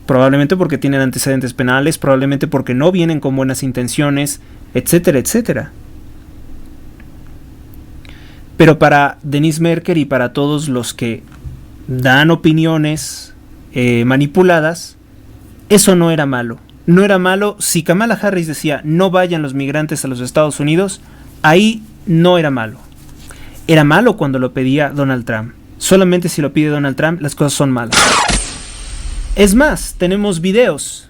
S2: Probablemente porque tienen antecedentes penales, probablemente porque no vienen con buenas intenciones, etcétera, etcétera. Pero para Denise Merker y para todos los que dan opiniones manipuladas, eso no era malo. No era malo. Si Kamala Harris decía no vayan los migrantes a los Estados Unidos, ahí no era malo. Era malo cuando lo pedía Donald Trump. solamente si lo pide Donald Trump, las cosas son malas. Es más, tenemos videos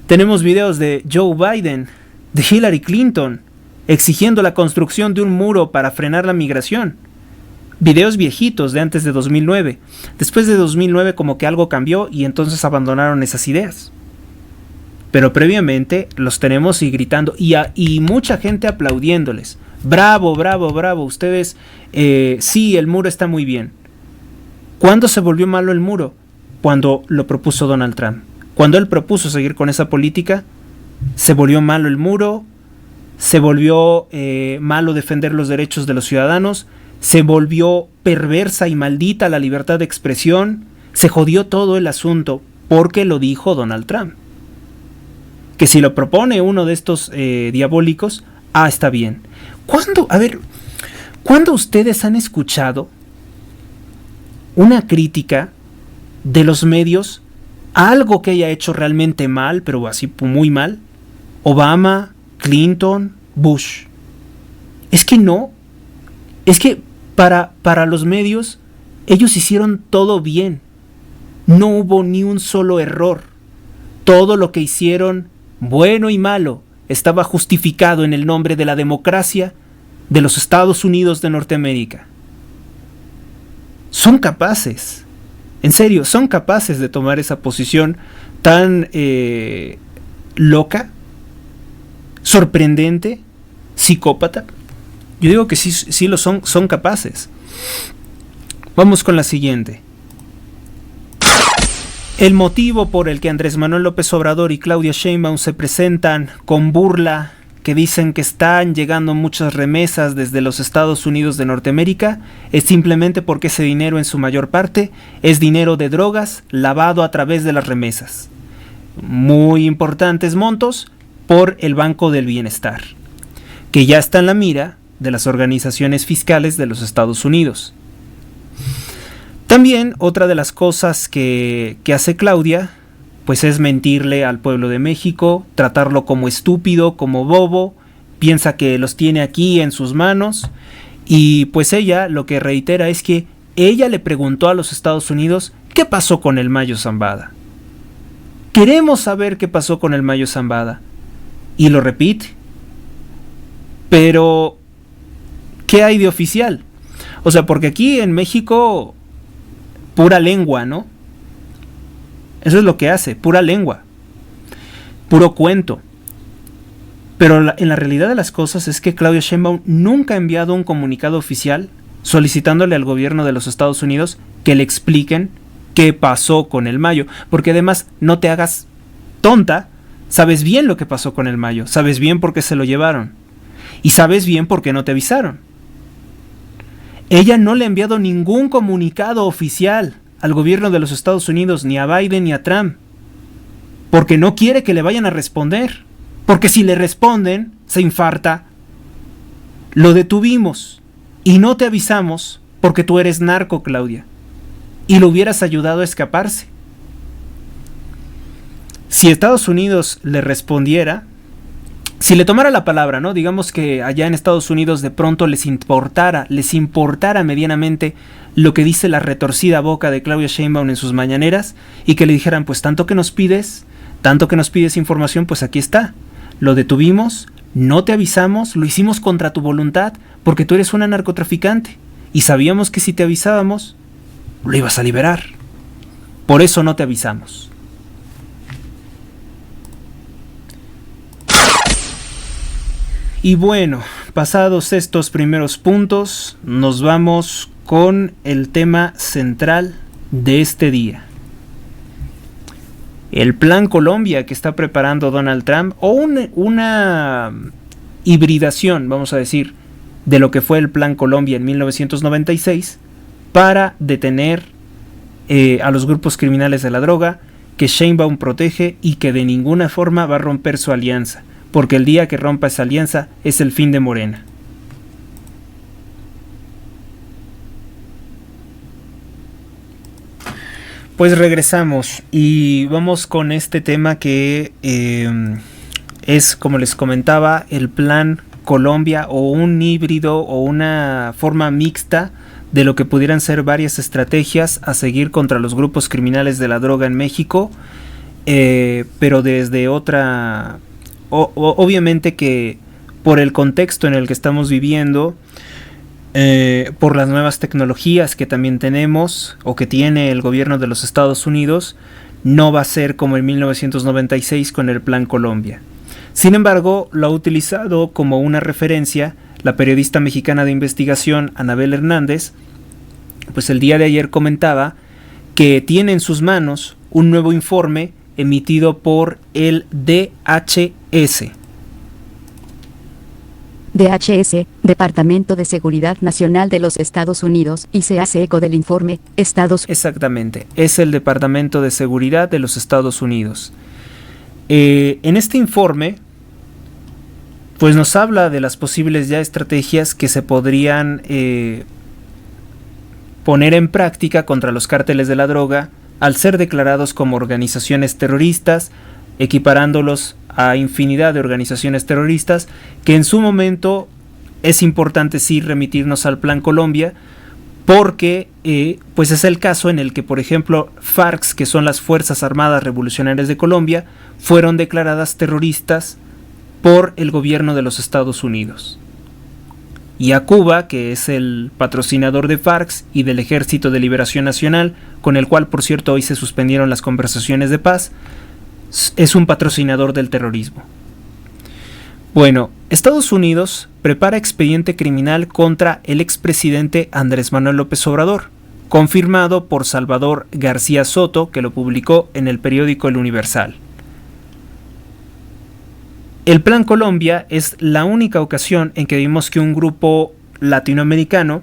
S2: de Joe Biden, de Hillary Clinton, exigiendo la construcción de un muro para frenar la migración. Videos viejitos de antes de 2009. Después de 2009 como que algo cambió y entonces abandonaron esas ideas. Pero previamente los tenemos y gritando y mucha gente aplaudiéndoles. Bravo, bravo, bravo, ustedes, sí, el muro está muy bien. ¿Cuándo se volvió malo el muro? Cuando lo propuso Donald Trump. Cuando él propuso seguir con esa política, se volvió malo el muro, se volvió malo defender los derechos de los ciudadanos, se volvió perversa y maldita la libertad de expresión, se jodió todo el asunto porque lo dijo Donald Trump. Que si lo propone uno de estos diabólicos, está bien. ¿Cuándo ustedes han escuchado una crítica de los medios a algo que haya hecho realmente mal, pero así muy mal? Obama, Clinton, Bush. Es que no. Es que para los medios, ellos hicieron todo bien. No hubo ni un solo error. Todo lo que hicieron, bueno y malo, estaba justificado en el nombre de la democracia de los Estados Unidos de Norteamérica. Son capaces, en serio, son capaces de tomar esa posición tan loca, sorprendente, psicópata. Yo digo que sí lo son capaces. Vamos con la siguiente. El motivo por el que Andrés Manuel López Obrador y Claudia Sheinbaum se presentan con burla, que dicen que están llegando muchas remesas desde los Estados Unidos de Norteamérica, es simplemente porque ese dinero en su mayor parte es dinero de drogas lavado a través de las remesas. Muy importantes montos por el Banco del Bienestar, que ya está en la mira de las organizaciones fiscales de los Estados Unidos. También otra de las cosas que hace Claudia, pues es mentirle al pueblo de México, tratarlo como estúpido, como bobo, piensa que los tiene aquí en sus manos, y pues ella lo que reitera es que ella le preguntó a los Estados Unidos qué pasó con el Mayo Zambada. Queremos saber qué pasó con el Mayo Zambada. Y lo repite. Pero ¿qué hay de oficial? O sea, porque aquí en México, pura lengua, ¿no? Eso es lo que hace, pura lengua, puro cuento. Pero en la realidad de las cosas es que Claudia Sheinbaum nunca ha enviado un comunicado oficial solicitándole al gobierno de los Estados Unidos que le expliquen qué pasó con el Mayo. Porque además, no te hagas tonta, sabes bien lo que pasó con el Mayo, sabes bien por qué se lo llevaron y sabes bien por qué no te avisaron. Ella no le ha enviado ningún comunicado oficial al gobierno de los Estados Unidos, ni a Biden ni a Trump, porque no quiere que le vayan a responder, porque si le responden, se infarta. Lo detuvimos y no te avisamos porque tú eres narco, Claudia, y lo hubieras ayudado a escaparse. Si Estados Unidos le respondiera, si le tomara la palabra, ¿no? Digamos que allá en Estados Unidos de pronto les importara medianamente lo que dice la retorcida boca de Claudia Sheinbaum en sus mañaneras, y que le dijeran, pues tanto que nos pides información, pues aquí está. Lo detuvimos, no te avisamos, lo hicimos contra tu voluntad, porque tú eres una narcotraficante, y sabíamos que si te avisábamos, lo ibas a liberar. Por eso no te avisamos. Y bueno, pasados estos primeros puntos, nos vamos con el tema central de este día. El Plan Colombia que está preparando Donald Trump, o una hibridación, vamos a decir, de lo que fue el Plan Colombia en 1996, para detener a los grupos criminales de la droga, que Sheinbaum protege y que de ninguna forma va a romper su alianza, porque el día que rompa esa alianza es el fin de Morena. Pues regresamos y vamos con este tema que es, como les comentaba, el Plan Colombia, o un híbrido o una forma mixta de lo que pudieran ser varias estrategias a seguir contra los grupos criminales de la droga en México, pero desde otra... obviamente que por el contexto en el que estamos viviendo, por las nuevas tecnologías que también tenemos o que tiene el gobierno de los Estados Unidos, no va a ser como en 1996 con el Plan Colombia. Sin embargo, lo ha utilizado como una referencia la periodista mexicana de investigación Anabel Hernández. Pues el día de ayer comentaba que tiene en sus manos un nuevo informe emitido por el DHS.
S3: DHS, Departamento de Seguridad Nacional de los Estados Unidos, y se hace eco del informe
S2: Exactamente, es el Departamento de Seguridad de los Estados Unidos. En este informe, pues nos habla de las posibles ya estrategias que se podrían poner en práctica contra los cárteles de la droga al ser declarados como organizaciones terroristas, equiparándolos a infinidad de organizaciones terroristas, que en su momento es importante sí remitirnos al Plan Colombia, porque pues es el caso en el que, por ejemplo, FARC, que son las Fuerzas Armadas Revolucionarias de Colombia, fueron declaradas terroristas por el gobierno de los Estados Unidos. Y a Cuba, que es el patrocinador de FARC y del Ejército de Liberación Nacional, con el cual por cierto hoy se suspendieron las conversaciones de paz, es un patrocinador del terrorismo. Bueno, Estados Unidos prepara expediente criminal contra el expresidente Andrés Manuel López Obrador, confirmado por Salvador García Soto, que lo publicó en el periódico El Universal. El Plan Colombia es la única ocasión en que vimos que un grupo latinoamericano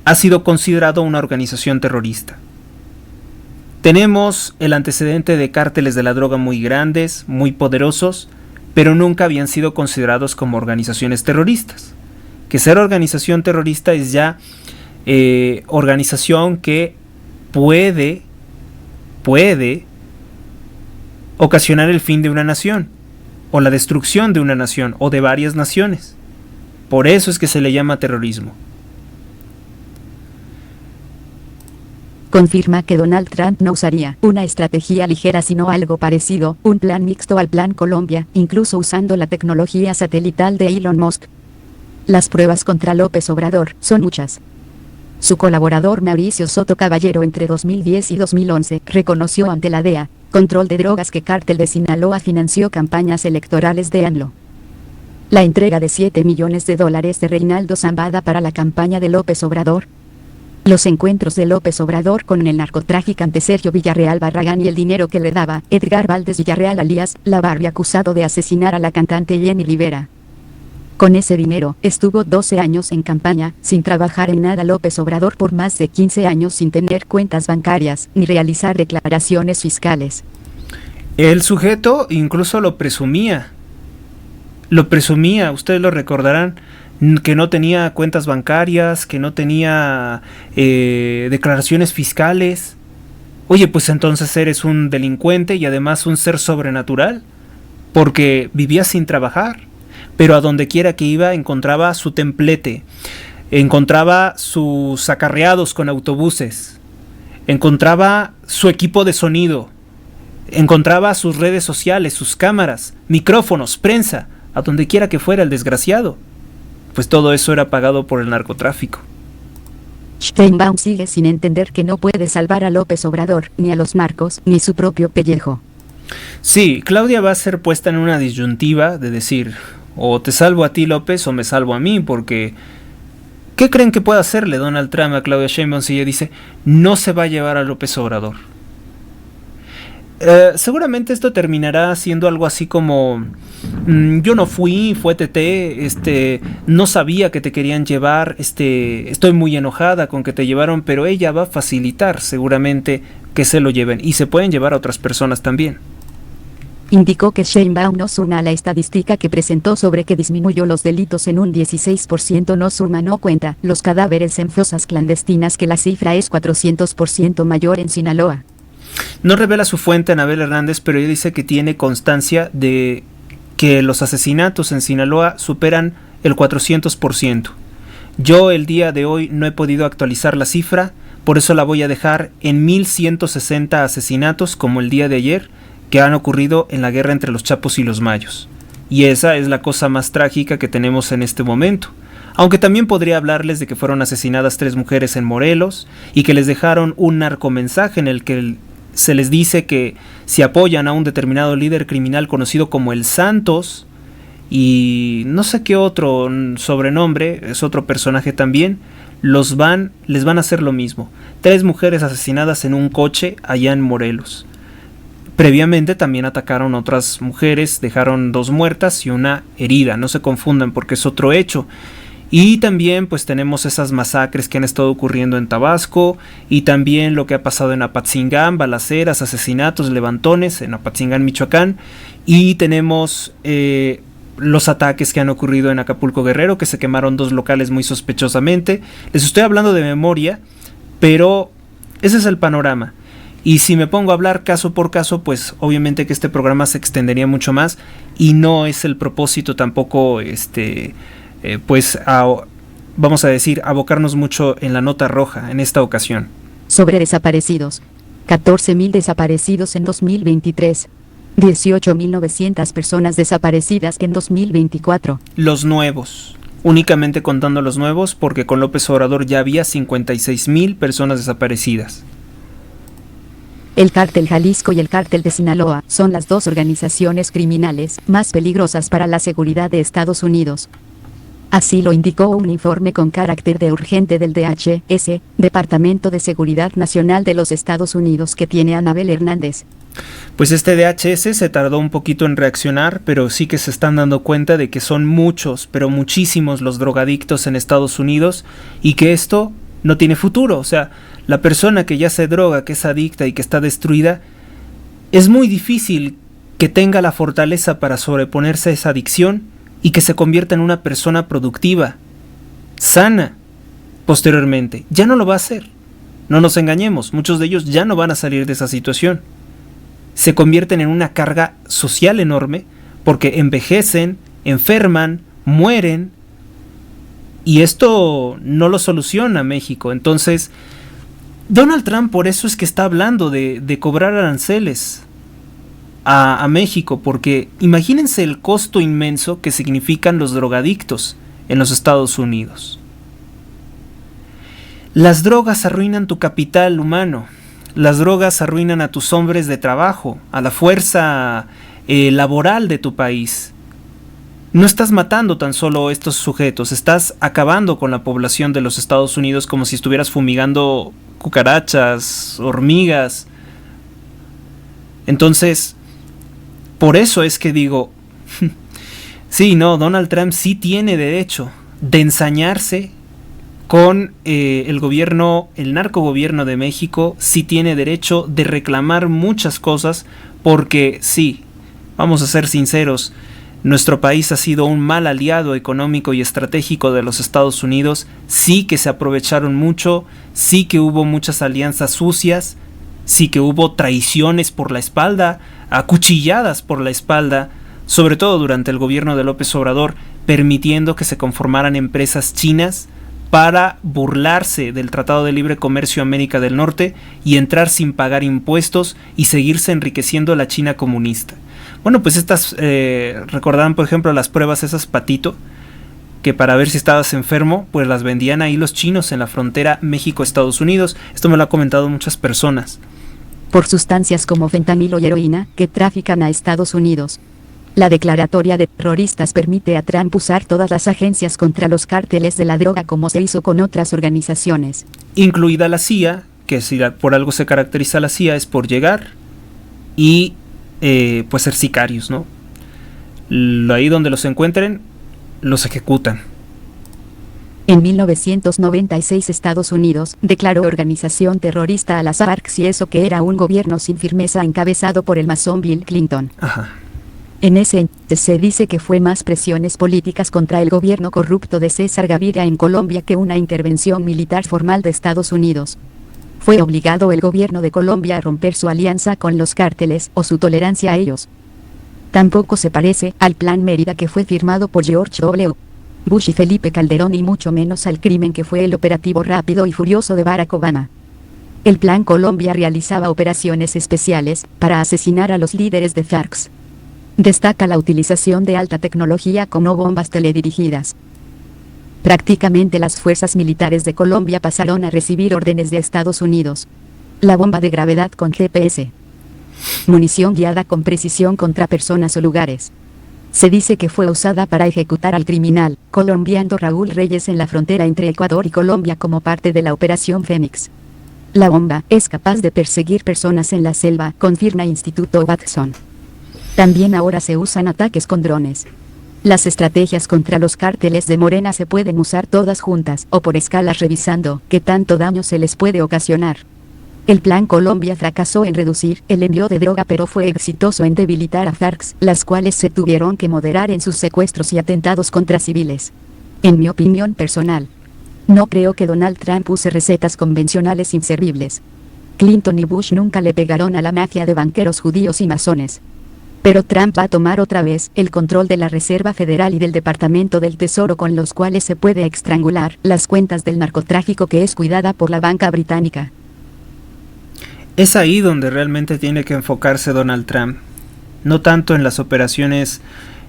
S2: ha sido considerado una organización terrorista. Tenemos el antecedente de cárteles de la droga muy grandes, muy poderosos, pero nunca habían sido considerados como organizaciones terroristas. Que ser organización terrorista es ya organización que puede ocasionar el fin de una nación, o la destrucción de una nación, o de varias naciones. Por eso es que se le llama terrorismo.
S3: Confirma que Donald Trump no usaría una estrategia ligera sino algo parecido, un plan mixto al Plan Colombia, incluso usando la tecnología satelital de Elon Musk. Las pruebas contra López Obrador son muchas. Su colaborador Mauricio Soto Caballero entre 2010 y 2011 reconoció ante la DEA, Control de Drogas, que Cártel de Sinaloa financió campañas electorales de ANLO. La entrega de $7 millones de Reinaldo Zambada para la campaña de López Obrador. Los encuentros de López Obrador con el narcotraficante Sergio Villarreal Barragán y el dinero que le daba Edgar Valdés Villarreal alias La Barbie, acusado de asesinar a la cantante Jenny Rivera. Con ese dinero, estuvo 12 años en campaña, sin trabajar en nada López Obrador por más de 15 años sin tener cuentas bancarias, ni realizar declaraciones fiscales.
S2: El sujeto incluso lo presumía, ustedes lo recordarán, que no tenía cuentas bancarias, que no tenía declaraciones fiscales. Oye, pues entonces eres un delincuente y además un ser sobrenatural, porque vivía sin trabajar, pero a donde quiera que iba encontraba su templete, encontraba sus acarreados con autobuses, encontraba su equipo de sonido, encontraba sus redes sociales, sus cámaras, micrófonos, prensa, a donde quiera que fuera el desgraciado. Pues todo eso era pagado por el narcotráfico.
S3: Sheinbaum sigue sin entender que no puede salvar a López Obrador, ni a los narcos, ni su propio pellejo.
S2: Sí, Claudia va a ser puesta en una disyuntiva de decir, o te salvo a ti, López, o me salvo a mí, porque ¿qué creen que puede hacerle Donald Trump a Claudia Sheinbaum si ella dice no se va a llevar a López Obrador? Seguramente esto terminará siendo algo así como yo no fui, fue TT, no sabía que te querían llevar, estoy muy enojada con que te llevaron, pero ella va a facilitar seguramente que se lo lleven, y se pueden llevar a otras personas también.
S3: Indicó que Sheinbaum no suma a la estadística que presentó sobre que disminuyó los delitos en un 16%, no cuenta los cadáveres en fosas clandestinas, que la cifra es 400% mayor en Sinaloa.
S2: No revela su fuente Anabel Hernández, pero ella dice que tiene constancia de que los asesinatos en Sinaloa superan el 400%. Yo el día de hoy no he podido actualizar la cifra, por eso la voy a dejar en 1160 asesinatos como el día de ayer que han ocurrido en la guerra entre los Chapos y los Mayos. Y esa es la cosa más trágica que tenemos en este momento. Aunque también podría hablarles de que fueron asesinadas 3 mujeres en Morelos y que les dejaron un narcomensaje en el que se les dice que si apoyan a un determinado líder criminal conocido como el Santos y no sé qué otro sobrenombre, es otro personaje también, les van a hacer lo mismo. 3 mujeres asesinadas en un coche allá en Morelos. Previamente también atacaron a otras mujeres, dejaron 2 muertas y una herida, no se confundan porque es otro hecho. Y también pues tenemos esas masacres que han estado ocurriendo en Tabasco y también lo que ha pasado en Apatzingán, balaceras, asesinatos, levantones en Apatzingán, Michoacán. Y tenemos los ataques que han ocurrido en Acapulco, Guerrero, que se quemaron 2 locales muy sospechosamente. Les estoy hablando de memoria, pero ese es el panorama. Y si me pongo a hablar caso por caso, pues obviamente que este programa se extendería mucho más y no es el propósito tampoco vamos a decir, abocarnos mucho en la nota roja en esta ocasión.
S3: Sobre desaparecidos. 14.000 desaparecidos en 2023. 18.900 personas desaparecidas en 2024.
S2: Los nuevos. Únicamente contando los nuevos, porque con López Obrador ya había 56.000 personas desaparecidas.
S3: El Cártel Jalisco y el Cártel de Sinaloa son las 2 organizaciones criminales más peligrosas para la seguridad de Estados Unidos. Así lo indicó un informe con carácter de urgente del DHS, Departamento de Seguridad Nacional de los Estados Unidos, que tiene Anabel Hernández.
S2: Pues este DHS se tardó un poquito en reaccionar, pero sí que se están dando cuenta de que son muchos, pero muchísimos los drogadictos en Estados Unidos y que esto no tiene futuro. O sea, la persona que ya se droga, que es adicta y que está destruida, es muy difícil que tenga la fortaleza para sobreponerse a esa adicción y que se convierta en una persona productiva, sana, posteriormente. Ya no lo va a hacer. No nos engañemos, muchos de ellos ya no van a salir de esa situación. Se convierten en una carga social enorme porque envejecen, enferman, mueren y esto no lo soluciona México. Entonces, Donald Trump por eso es que está hablando de cobrar aranceles a México, porque imagínense el costo inmenso que significan los drogadictos en los Estados Unidos. Las drogas arruinan tu capital humano, las drogas arruinan a tus hombres de trabajo, a la fuerza laboral de tu país. No estás matando tan solo a estos sujetos, estás acabando con la población de los Estados Unidos como si estuvieras fumigando cucarachas, hormigas. Entonces, por eso es que digo, sí, no, Donald Trump sí tiene derecho de ensañarse con el gobierno, el narcogobierno de México, sí tiene derecho de reclamar muchas cosas, porque sí, vamos a ser sinceros, nuestro país ha sido un mal aliado económico y estratégico de los Estados Unidos, sí que se aprovecharon mucho, sí que hubo muchas alianzas sucias, sí que hubo traiciones por la espalda, acuchilladas por la espalda, sobre todo durante el gobierno de López Obrador, permitiendo que se conformaran empresas chinas para burlarse del Tratado de Libre Comercio América del Norte y entrar sin pagar impuestos y seguirse enriqueciendo la China comunista. Bueno, pues estas recordarán por ejemplo las pruebas esas patito, que para ver si estabas enfermo, pues las vendían ahí los chinos en la frontera México-Estados Unidos. Esto me lo han comentado muchas personas.
S3: Por sustancias como fentanilo y heroína que trafican a Estados Unidos. La declaratoria de terroristas permite a Trump usar todas las agencias contra los cárteles de la droga como se hizo con otras organizaciones.
S2: Incluida la CIA, que si por algo se caracteriza la CIA es por llegar y pues ser sicarios, ¿no? Ahí donde los encuentren, los ejecutan.
S3: En 1996 Estados Unidos declaró organización terrorista a las FARC, y eso que era un gobierno sin firmeza encabezado por el masón Bill Clinton.
S2: Ajá.
S3: En ese se dice que fue más presiones políticas contra el gobierno corrupto de César Gaviria en Colombia que una intervención militar formal de Estados Unidos. Fue obligado el gobierno de Colombia a romper su alianza con los cárteles o su tolerancia a ellos. Tampoco se parece al Plan Mérida que fue firmado por George W. Bush y Felipe Calderón y mucho menos al crimen que fue el operativo rápido y furioso de Barack Obama. El Plan Colombia realizaba operaciones especiales para asesinar a los líderes de FARC. Destaca la utilización de alta tecnología como bombas teledirigidas. Prácticamente las fuerzas militares de Colombia pasaron a recibir órdenes de Estados Unidos. La bomba de gravedad con GPS. Munición guiada con precisión contra personas o lugares. Se dice que fue usada para ejecutar al criminal colombiano Raúl Reyes en la frontera entre Ecuador y Colombia como parte de la Operación Fénix. La bomba es capaz de perseguir personas en la selva, confirma Instituto Watson. También ahora se usan ataques con drones. Las estrategias contra los cárteles de Morena se pueden usar todas juntas o por escalas revisando qué tanto daño se les puede ocasionar. El Plan Colombia fracasó en reducir el envío de droga pero fue exitoso en debilitar a FARC, las cuales se tuvieron que moderar en sus secuestros y atentados contra civiles. En mi opinión personal, no creo que Donald Trump use recetas convencionales inservibles. Clinton y Bush nunca le pegaron a la mafia de banqueros judíos y masones. Pero Trump va a tomar otra vez el control de la Reserva Federal y del Departamento del Tesoro, con los cuales se puede estrangular las cuentas del narcotráfico que es cuidada por la banca británica.
S2: Es ahí donde realmente tiene que enfocarse Donald Trump, no tanto en las operaciones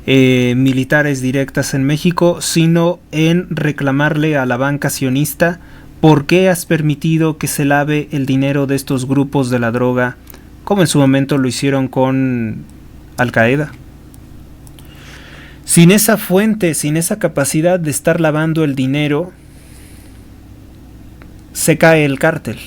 S2: militares directas en México, sino en reclamarle a la banca sionista por qué has permitido que se lave el dinero de estos grupos de la droga, como en su momento lo hicieron con Al Qaeda. Sin esa fuente, sin esa capacidad de estar lavando el dinero, se cae el cártel.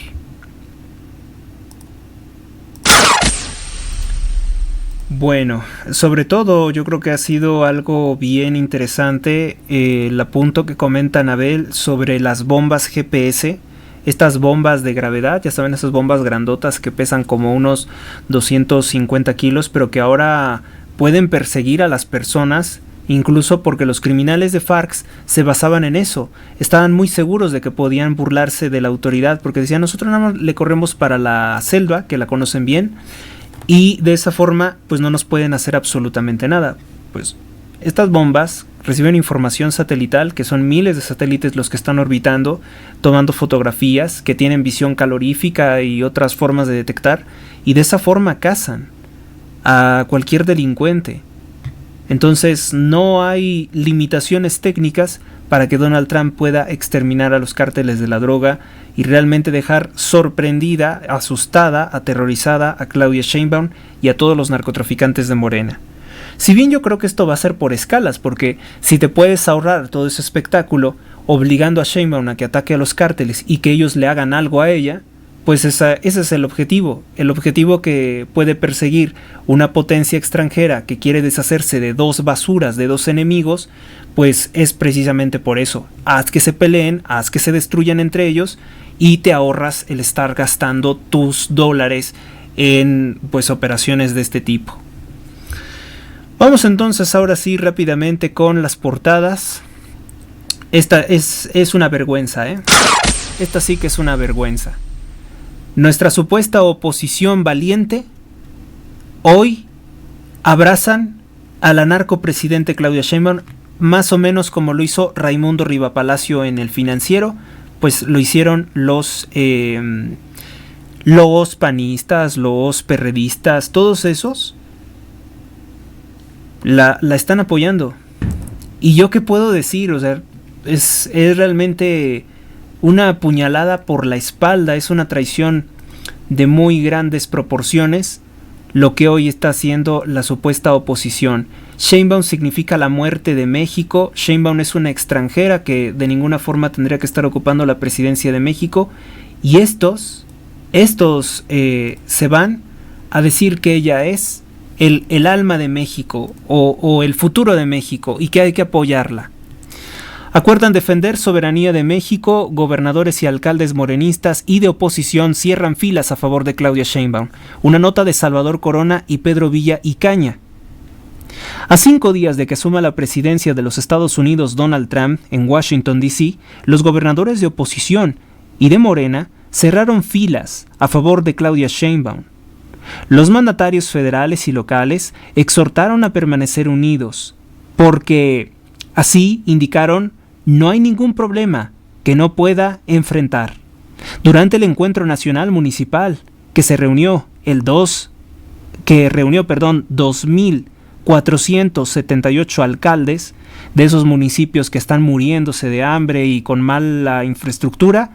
S2: Bueno, sobre todo yo creo que ha sido algo bien interesante el apunto que comenta Anabel sobre las bombas GPS, estas bombas de gravedad, ya saben, esas bombas grandotas que pesan como unos 250 kilos, pero que ahora pueden perseguir a las personas, incluso porque los criminales de FARC se basaban en eso, estaban muy seguros de que podían burlarse de la autoridad, porque decían, nosotros nada más le corremos para la selva, que la conocen bien, y de esa forma pues no nos pueden hacer absolutamente nada. Pues estas bombas reciben información satelital, que son miles de satélites los que están orbitando, tomando fotografías, que tienen visión calorífica y otras formas de detectar, y de esa forma cazan a cualquier delincuente. Entonces no hay limitaciones técnicas para que Donald Trump pueda exterminar a los cárteles de la droga y realmente dejar sorprendida, asustada, aterrorizada a Claudia Sheinbaum y a todos los narcotraficantes de Morena. Si bien yo creo que esto va a ser por escalas, porque si te puedes ahorrar todo ese espectáculo obligando a Sheinbaum a que ataque a los cárteles y que ellos le hagan algo a ella, pues ese es el objetivo que puede perseguir una potencia extranjera que quiere deshacerse de dos basuras, de dos enemigos, pues es precisamente por eso. Haz que se peleen, haz que se destruyan entre ellos y te ahorras el estar gastando tus dólares en pues operaciones de este tipo. Vamos entonces ahora sí rápidamente con las portadas. Esta es una vergüenza, Esta sí que es una vergüenza. Nuestra supuesta oposición valiente hoy abrazan a la narcopresidente Claudia Sheinbaum, más o menos como lo hizo Raimundo Rivapalacio en El Financiero, pues lo hicieron los panistas, los perredistas, todos esos la están apoyando. ¿Y yo qué puedo decir? O sea, es realmente una puñalada por la espalda, es una traición de muy grandes proporciones lo que hoy está haciendo la supuesta oposición. Sheinbaum significa la muerte de México. Sheinbaum es una extranjera que de ninguna forma tendría que estar ocupando la presidencia de México, y estos se van a decir que ella es el alma de México o el futuro de México y que hay que apoyarla. Acuerdan defender soberanía de México. Gobernadores y alcaldes morenistas y de oposición cierran filas a favor de Claudia Sheinbaum. Una nota de Salvador Corona y Pedro Villa y Caña. A 5 días de que asuma la presidencia de los Estados Unidos Donald Trump en Washington, D.C., los gobernadores de oposición y de Morena cerraron filas a favor de Claudia Sheinbaum. Los mandatarios federales y locales exhortaron a permanecer unidos, porque Así, indicaron, no hay ningún problema que no pueda enfrentar. Durante el encuentro nacional municipal que reunió 2.478 alcaldes de esos municipios que están muriéndose de hambre y con mala infraestructura,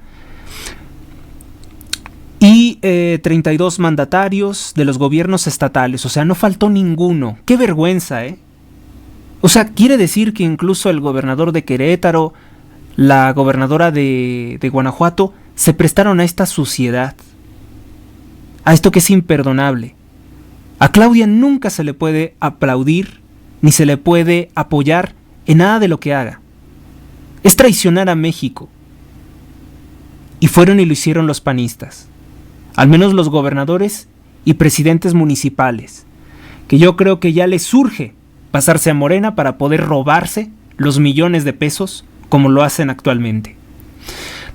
S2: y 32 mandatarios de los gobiernos estatales. O sea, no faltó ninguno. ¡Qué vergüenza, eh! O sea, quiere decir que incluso el gobernador de Querétaro, la gobernadora de Guanajuato, se prestaron a esta suciedad, a esto que es imperdonable. A Claudia nunca se le puede aplaudir, ni se le puede apoyar en nada de lo que haga. Es traicionar a México. Y fueron y lo hicieron los panistas. Al menos los gobernadores y presidentes municipales, que yo creo que ya les surge pasarse a Morena para poder robarse los millones de pesos como lo hacen actualmente.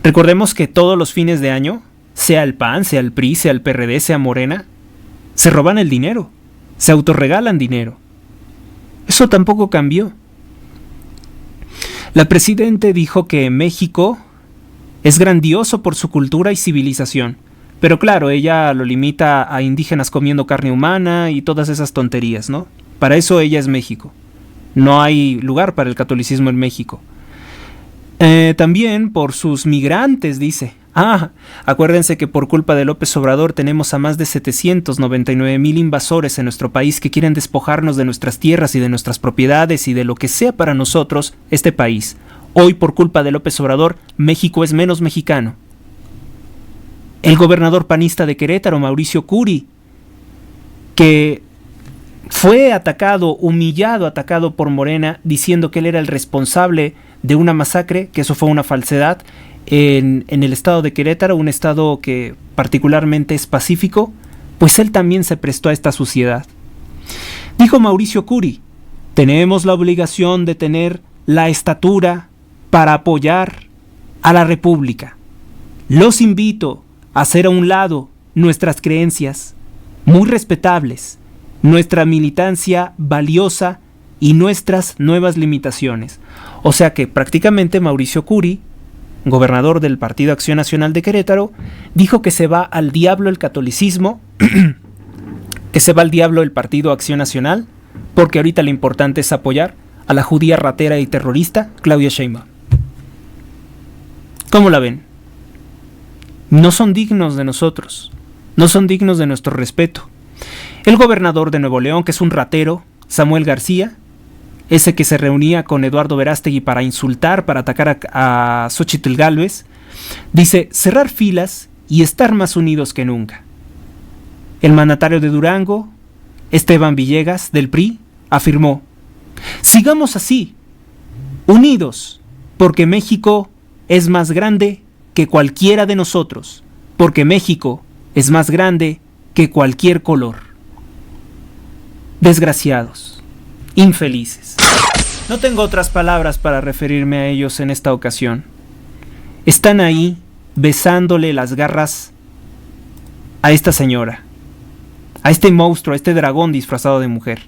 S2: Recordemos que todos los fines de año, sea el PAN, sea el PRI, sea el PRD, sea Morena, se roban el dinero, se autorregalan dinero. Eso tampoco cambió. La presidenta dijo que México es grandioso por su cultura y civilización, pero claro, ella lo limita a indígenas comiendo carne humana y todas esas tonterías, ¿no? Para eso ella es México. No hay lugar para el catolicismo en México. También por sus migrantes, dice. Acuérdense que por culpa de López Obrador tenemos a más de 799,000 invasores en nuestro país que quieren despojarnos de nuestras tierras y de nuestras propiedades y de lo que sea para nosotros este país. Hoy, por culpa de López Obrador, México es menos mexicano. El gobernador panista de Querétaro, Mauricio Curi, que fue atacado por Morena, diciendo que él era el responsable de una masacre, que eso fue una falsedad, en el estado de Querétaro, un estado que particularmente es pacífico, pues él también se prestó a esta suciedad. Dijo Mauricio Curi: tenemos la obligación de tener la estatura para apoyar a la República. Los invito a hacer a un lado nuestras creencias, muy respetables, nuestra militancia valiosa y nuestras nuevas limitaciones. O sea que prácticamente Mauricio Curi, gobernador del Partido Acción Nacional de Querétaro, dijo que se va al diablo el catolicismo, que se va al diablo el Partido Acción Nacional, porque ahorita lo importante es apoyar a la judía ratera y terrorista Claudia Sheinbaum. ¿Cómo la ven? No son dignos de nosotros, no son dignos de nuestro respeto. El gobernador de Nuevo León, que es un ratero, Samuel García, ese que se reunía con Eduardo Verástegui para insultar, para atacar a Xóchitl Gálvez, dice: cerrar filas y estar más unidos que nunca. El mandatario de Durango, Esteban Villegas, del PRI, afirmó: sigamos así, unidos, porque México es más grande que cualquiera de nosotros, porque México es más grande que cualquier color. Desgraciados, infelices. No tengo otras palabras para referirme a ellos en esta ocasión. Están ahí besándole las garras a esta señora, a este monstruo, a este dragón disfrazado de mujer.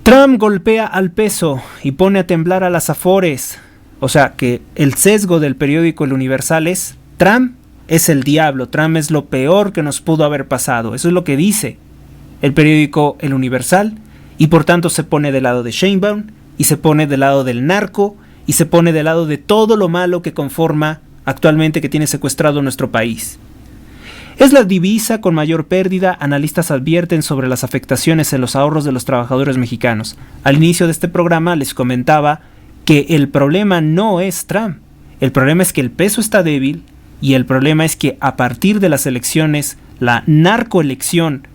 S2: Trump golpea al peso y pone a temblar a las Afores. O sea que el sesgo del periódico El Universal es: Trump es el diablo, Trump es lo peor que nos pudo haber pasado. Eso es lo que dice el periódico El Universal, y por tanto se pone del lado de Sheinbaum, y se pone del lado del narco, y se pone del lado de todo lo malo que conforma actualmente, que tiene secuestrado nuestro país. Es la divisa con mayor pérdida. Analistas advierten sobre las afectaciones en los ahorros de los trabajadores mexicanos. Al inicio de este programa les comentaba que el problema no es Trump, el problema es que el peso está débil, y el problema es que a partir de las elecciones, la narcoelección,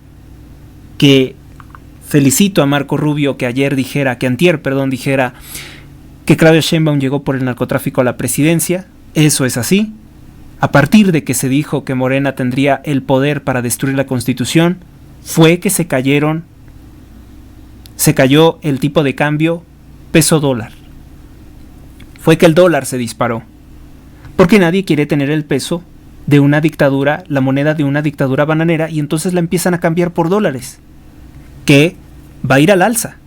S2: que felicito a Marco Rubio que antier dijera que Claudia Sheinbaum llegó por el narcotráfico a la presidencia. Eso es así. A partir de que se dijo que Morena tendría el poder para destruir la Constitución, fue que se cayó el tipo de cambio peso-dólar. Fue que el dólar se disparó. Porque nadie quiere tener el peso de una dictadura, la moneda de una dictadura bananera, y entonces la empiezan a cambiar por dólares, que va a ir al alza.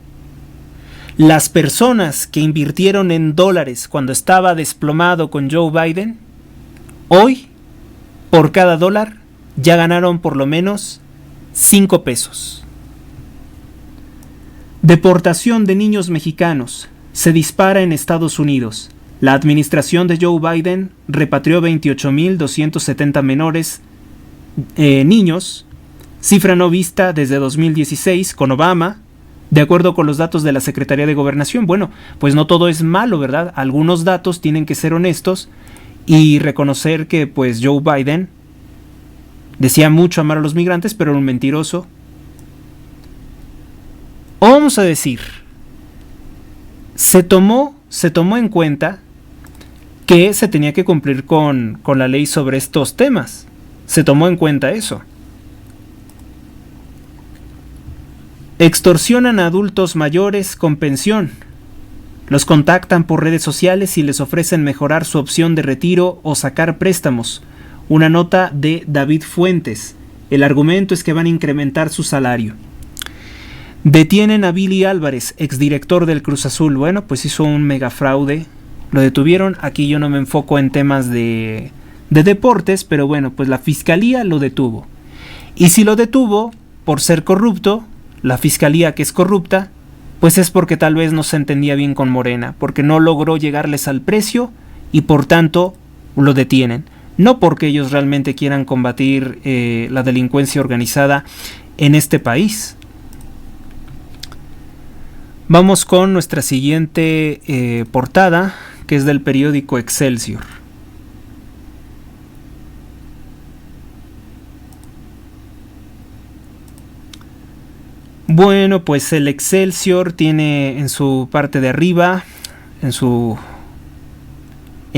S2: Las personas que invirtieron en dólares cuando estaba desplomado con Joe Biden, hoy, por cada dólar, ya ganaron por lo menos 5 pesos. Deportación de niños mexicanos se dispara en Estados Unidos. La administración de Joe Biden repatrió 28.270 menores niños, cifra no vista desde 2016 con Obama, de acuerdo con los datos de la Secretaría de Gobernación. Bueno, pues no todo es malo, ¿verdad? Algunos datos tienen que ser honestos y reconocer que pues Joe Biden decía mucho amar a los migrantes, pero era un mentiroso. O vamos a decir, se tomó en cuenta que se tenía que cumplir con la ley sobre estos temas. Se tomó en cuenta eso. Extorsionan a adultos mayores con pensión. Los contactan por redes sociales y les ofrecen mejorar su opción de retiro o sacar préstamos. Una nota de David Fuentes. El argumento es que van a incrementar su salario. Detienen a Billy Álvarez, exdirector del Cruz Azul. Bueno, pues hizo un mega fraude. Lo detuvieron. Aquí yo no me enfoco en temas de deportes, pero bueno, pues la fiscalía lo detuvo. Y si lo detuvo por ser corrupto, la fiscalía que es corrupta, pues es porque tal vez no se entendía bien con Morena, porque no logró llegarles al precio y por tanto lo detienen. No porque ellos realmente quieran combatir la delincuencia organizada en este país. Vamos con nuestra siguiente portada, que es del periódico Excelsior. Bueno, pues el Excelsior tiene en su parte de arriba, en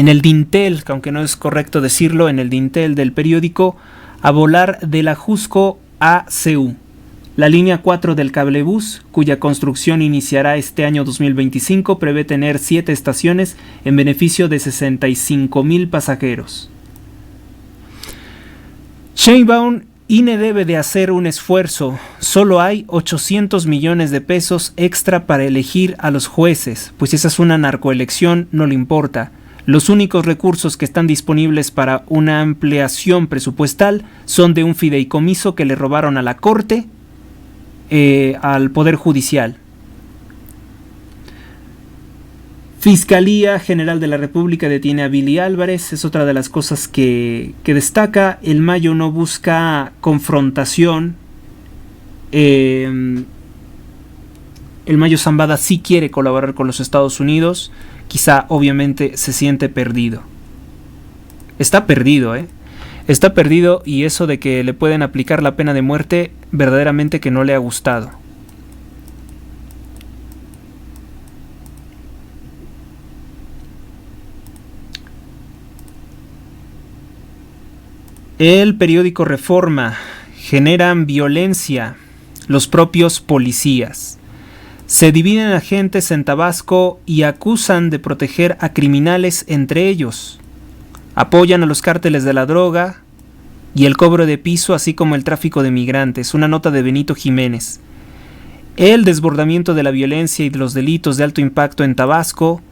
S2: el dintel, que aunque no es correcto decirlo, en el dintel del periódico, a volar de la Jusco a CU. La línea 4 del cablebús, cuya construcción iniciará este año 2025, prevé tener 7 estaciones en beneficio de 65,000 pasajeros. Sheinbaum: INE debe de hacer un esfuerzo. Solo hay 800 millones de pesos extra para elegir a los jueces, pues esa es una narcoelección, no le importa. Los únicos recursos que están disponibles para una ampliación presupuestal son de un fideicomiso que le robaron a la Corte, al Poder Judicial. Fiscalía General de la República detiene a Billy Álvarez, es otra de las cosas que destaca. El Mayo no busca confrontación. El Mayo Zambada sí quiere colaborar con los Estados Unidos, quizá obviamente se siente perdido. Está perdido, Está perdido, y eso de que le pueden aplicar la pena de muerte verdaderamente que no le ha gustado. El periódico Reforma: generan violencia los propios policías. Se dividen agentes en Tabasco y acusan de proteger a criminales entre ellos. Apoyan a los cárteles de la droga y el cobro de piso, así como el tráfico de migrantes. Una nota de Benito Jiménez. El desbordamiento de la violencia y de los delitos de alto impacto en Tabasco.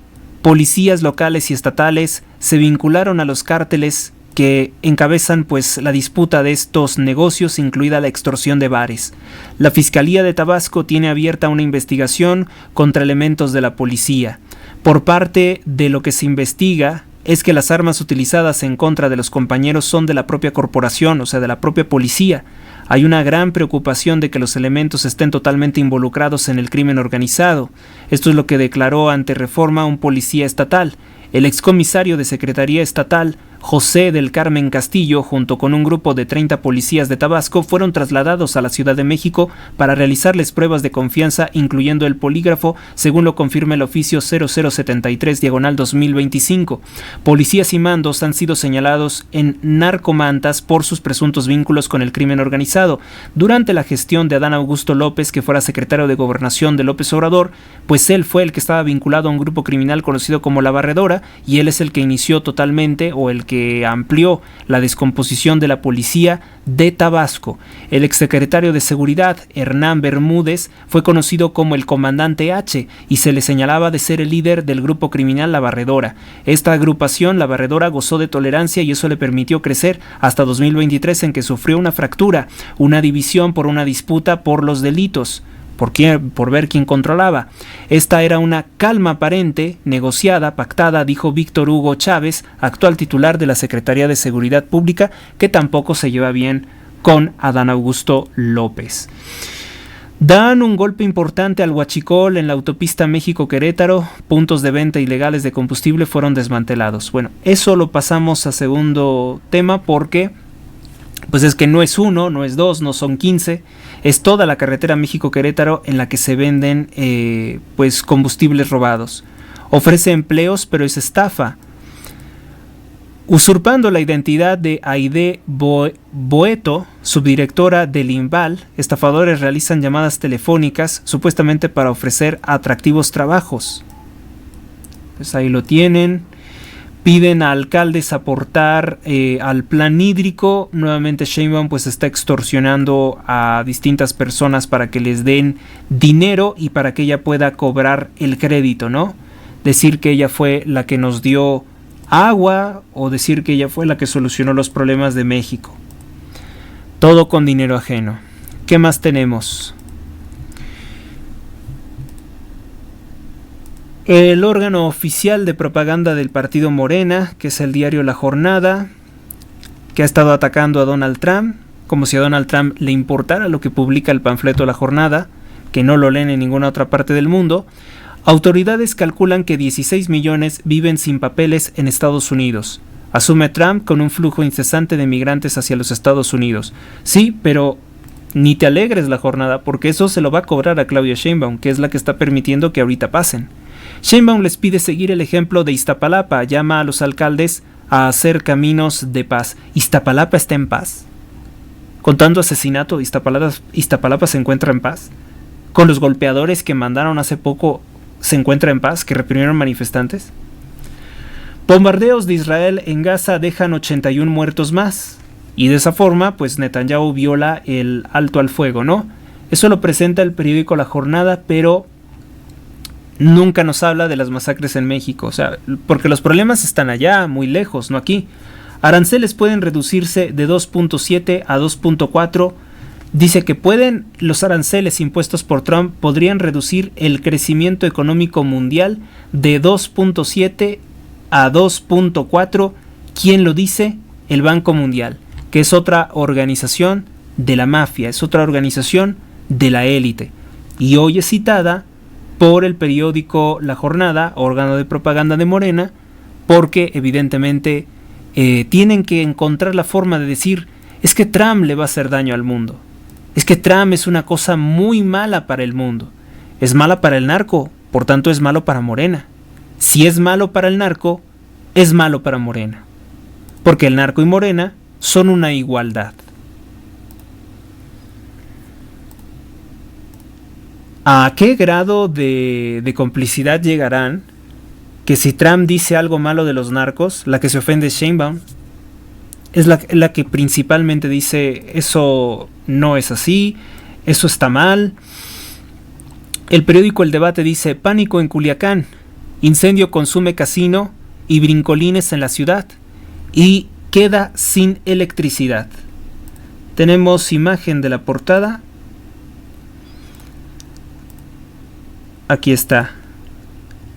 S2: Policías locales y estatales se vincularon a los cárteles que encabezan pues la disputa de estos negocios, incluida la extorsión de bares. La Fiscalía de Tabasco tiene abierta una investigación contra elementos de la policía. Por parte de lo que se investiga es que las armas utilizadas en contra de los compañeros son de la propia corporación, o sea, de la propia policía. Hay una gran preocupación de que los elementos estén totalmente involucrados en el crimen organizado. Esto es lo que declaró ante Reforma un policía estatal. El excomisario de Secretaría Estatal, José del Carmen Castillo, junto con un grupo de 30 policías de Tabasco, fueron trasladados a la Ciudad de México para realizarles pruebas de confianza, incluyendo el polígrafo, según lo confirma el oficio 0073/2025. Policías y mandos han sido señalados en narcomantas por sus presuntos vínculos con el crimen organizado. Durante la gestión de Adán Augusto López, que fuera secretario de Gobernación de López Obrador, pues él fue el que estaba vinculado a un grupo criminal conocido como La Barredora, y él es el que inició totalmente, o el que amplió la descomposición de la policía de Tabasco. El exsecretario de Seguridad, Hernán Bermúdez, fue conocido como el Comandante H y se le señalaba de ser el líder del grupo criminal La Barredora. Esta agrupación, La Barredora, gozó de tolerancia y eso le permitió crecer hasta 2023, en que sufrió una fractura, una división por una disputa por los delitos. Por ver quién controlaba. Esta era una calma aparente, negociada, pactada, dijo Víctor Hugo Chávez, actual titular de la Secretaría de Seguridad Pública, que tampoco se lleva bien con Adán Augusto López. Dan un golpe importante al huachicol en la autopista México-Querétaro. Puntos de venta ilegales de combustible fueron desmantelados. Bueno, eso lo pasamos a segundo tema porque pues es que no es uno, no es dos, no son 15, es toda la carretera México-Querétaro en la que se venden pues combustibles robados. Ofrece empleos, pero es estafa. Usurpando la identidad de Aide Boeto, subdirectora del INVAL, estafadores realizan llamadas telefónicas supuestamente para ofrecer atractivos trabajos. Pues ahí lo tienen. Piden a alcaldes aportar al plan hídrico. Nuevamente Sheinbaum pues está extorsionando a distintas personas para que les den dinero y para que ella pueda cobrar el crédito, ¿no? Decir que ella fue la que nos dio agua o decir que ella fue la que solucionó los problemas de México. Todo con dinero ajeno. ¿Qué más tenemos? El órgano oficial de propaganda del partido Morena, que es el diario La Jornada, que ha estado atacando a Donald Trump, como si a Donald Trump le importara lo que publica el panfleto La Jornada, que no lo leen en ninguna otra parte del mundo. Autoridades calculan que 16 millones viven sin papeles en Estados Unidos. Asume Trump con un flujo incesante de migrantes hacia los Estados Unidos. Sí, pero ni te alegres, La Jornada, porque eso se lo va a cobrar a Claudia Sheinbaum, que es la que está permitiendo que ahorita pasen. Sheinbaum les pide seguir el ejemplo de Iztapalapa, llama a los alcaldes a hacer caminos de paz. ¿Iztapalapa está en paz? ¿Con tanto asesinato, Iztapalapa se encuentra en paz? ¿Con los golpeadores que mandaron hace poco se encuentra en paz, que reprimieron manifestantes? Bombardeos de Israel en Gaza dejan 81 muertos más. Y de esa forma, pues Netanyahu viola el alto al fuego, ¿no? Eso lo presenta el periódico La Jornada, pero nunca nos habla de las masacres en México, o sea, porque los problemas están allá, muy lejos, no aquí. Aranceles pueden reducirse de 2.7 a 2.4. Dice que los aranceles impuestos por Trump podrían reducir el crecimiento económico mundial de 2.7 a 2.4. ¿Quién lo dice? El Banco Mundial, que es otra organización de la mafia, es otra organización de la élite. Y hoy es citada por el periódico La Jornada, órgano de propaganda de Morena, porque evidentemente tienen que encontrar la forma de decir, es que Trump le va a hacer daño al mundo, es que Trump es una cosa muy mala para el mundo, es mala para el narco, por tanto es malo para Morena. Si es malo para el narco, es malo para Morena, porque el narco y Morena son una igualdad. ¿A qué grado de complicidad llegarán que si Trump dice algo malo de los narcos, la que se ofende es Sheinbaum? Es la que principalmente dice eso no es así, eso está mal. El periódico El Debate dice: pánico en Culiacán, incendio consume casino y brincolines en la ciudad y queda sin electricidad. Tenemos imagen de la portada. Aquí está.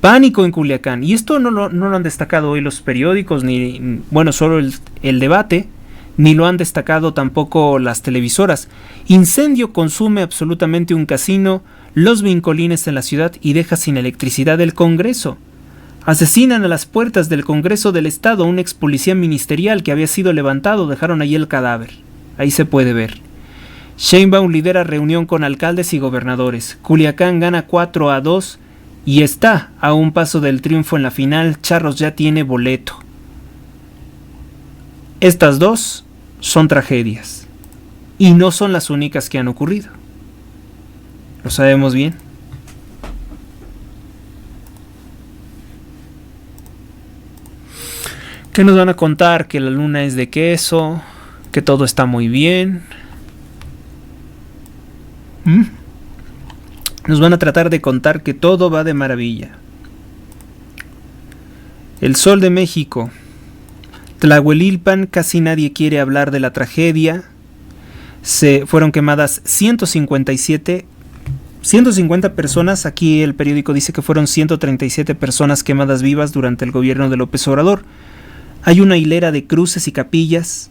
S2: Pánico en Culiacán. Y esto no lo han destacado hoy los periódicos, ni solo el Debate, ni lo han destacado tampoco las televisoras. Incendio consume absolutamente un casino, los brincolines en la ciudad y deja sin electricidad el Congreso. Asesinan a las puertas del Congreso del Estado a un ex policía ministerial que había sido levantado, dejaron ahí el cadáver. Ahí se puede ver. Sheinbaum lidera reunión con alcaldes y gobernadores. Culiacán gana 4-2 y está a un paso del triunfo en la final. Charros ya tiene boleto. Estas dos son tragedias y no son las únicas que han ocurrido. Lo sabemos bien. ¿Qué nos van a contar? Que la luna es de queso, que todo está muy bien. Nos van a tratar de contar que todo va de maravilla. El Sol de México. Tlahuelilpan, casi nadie quiere hablar de la tragedia. Fueron quemadas 150 personas. Aquí el periódico dice que fueron 137 personas quemadas vivas durante el gobierno de López Obrador. Hay una hilera de cruces y capillas,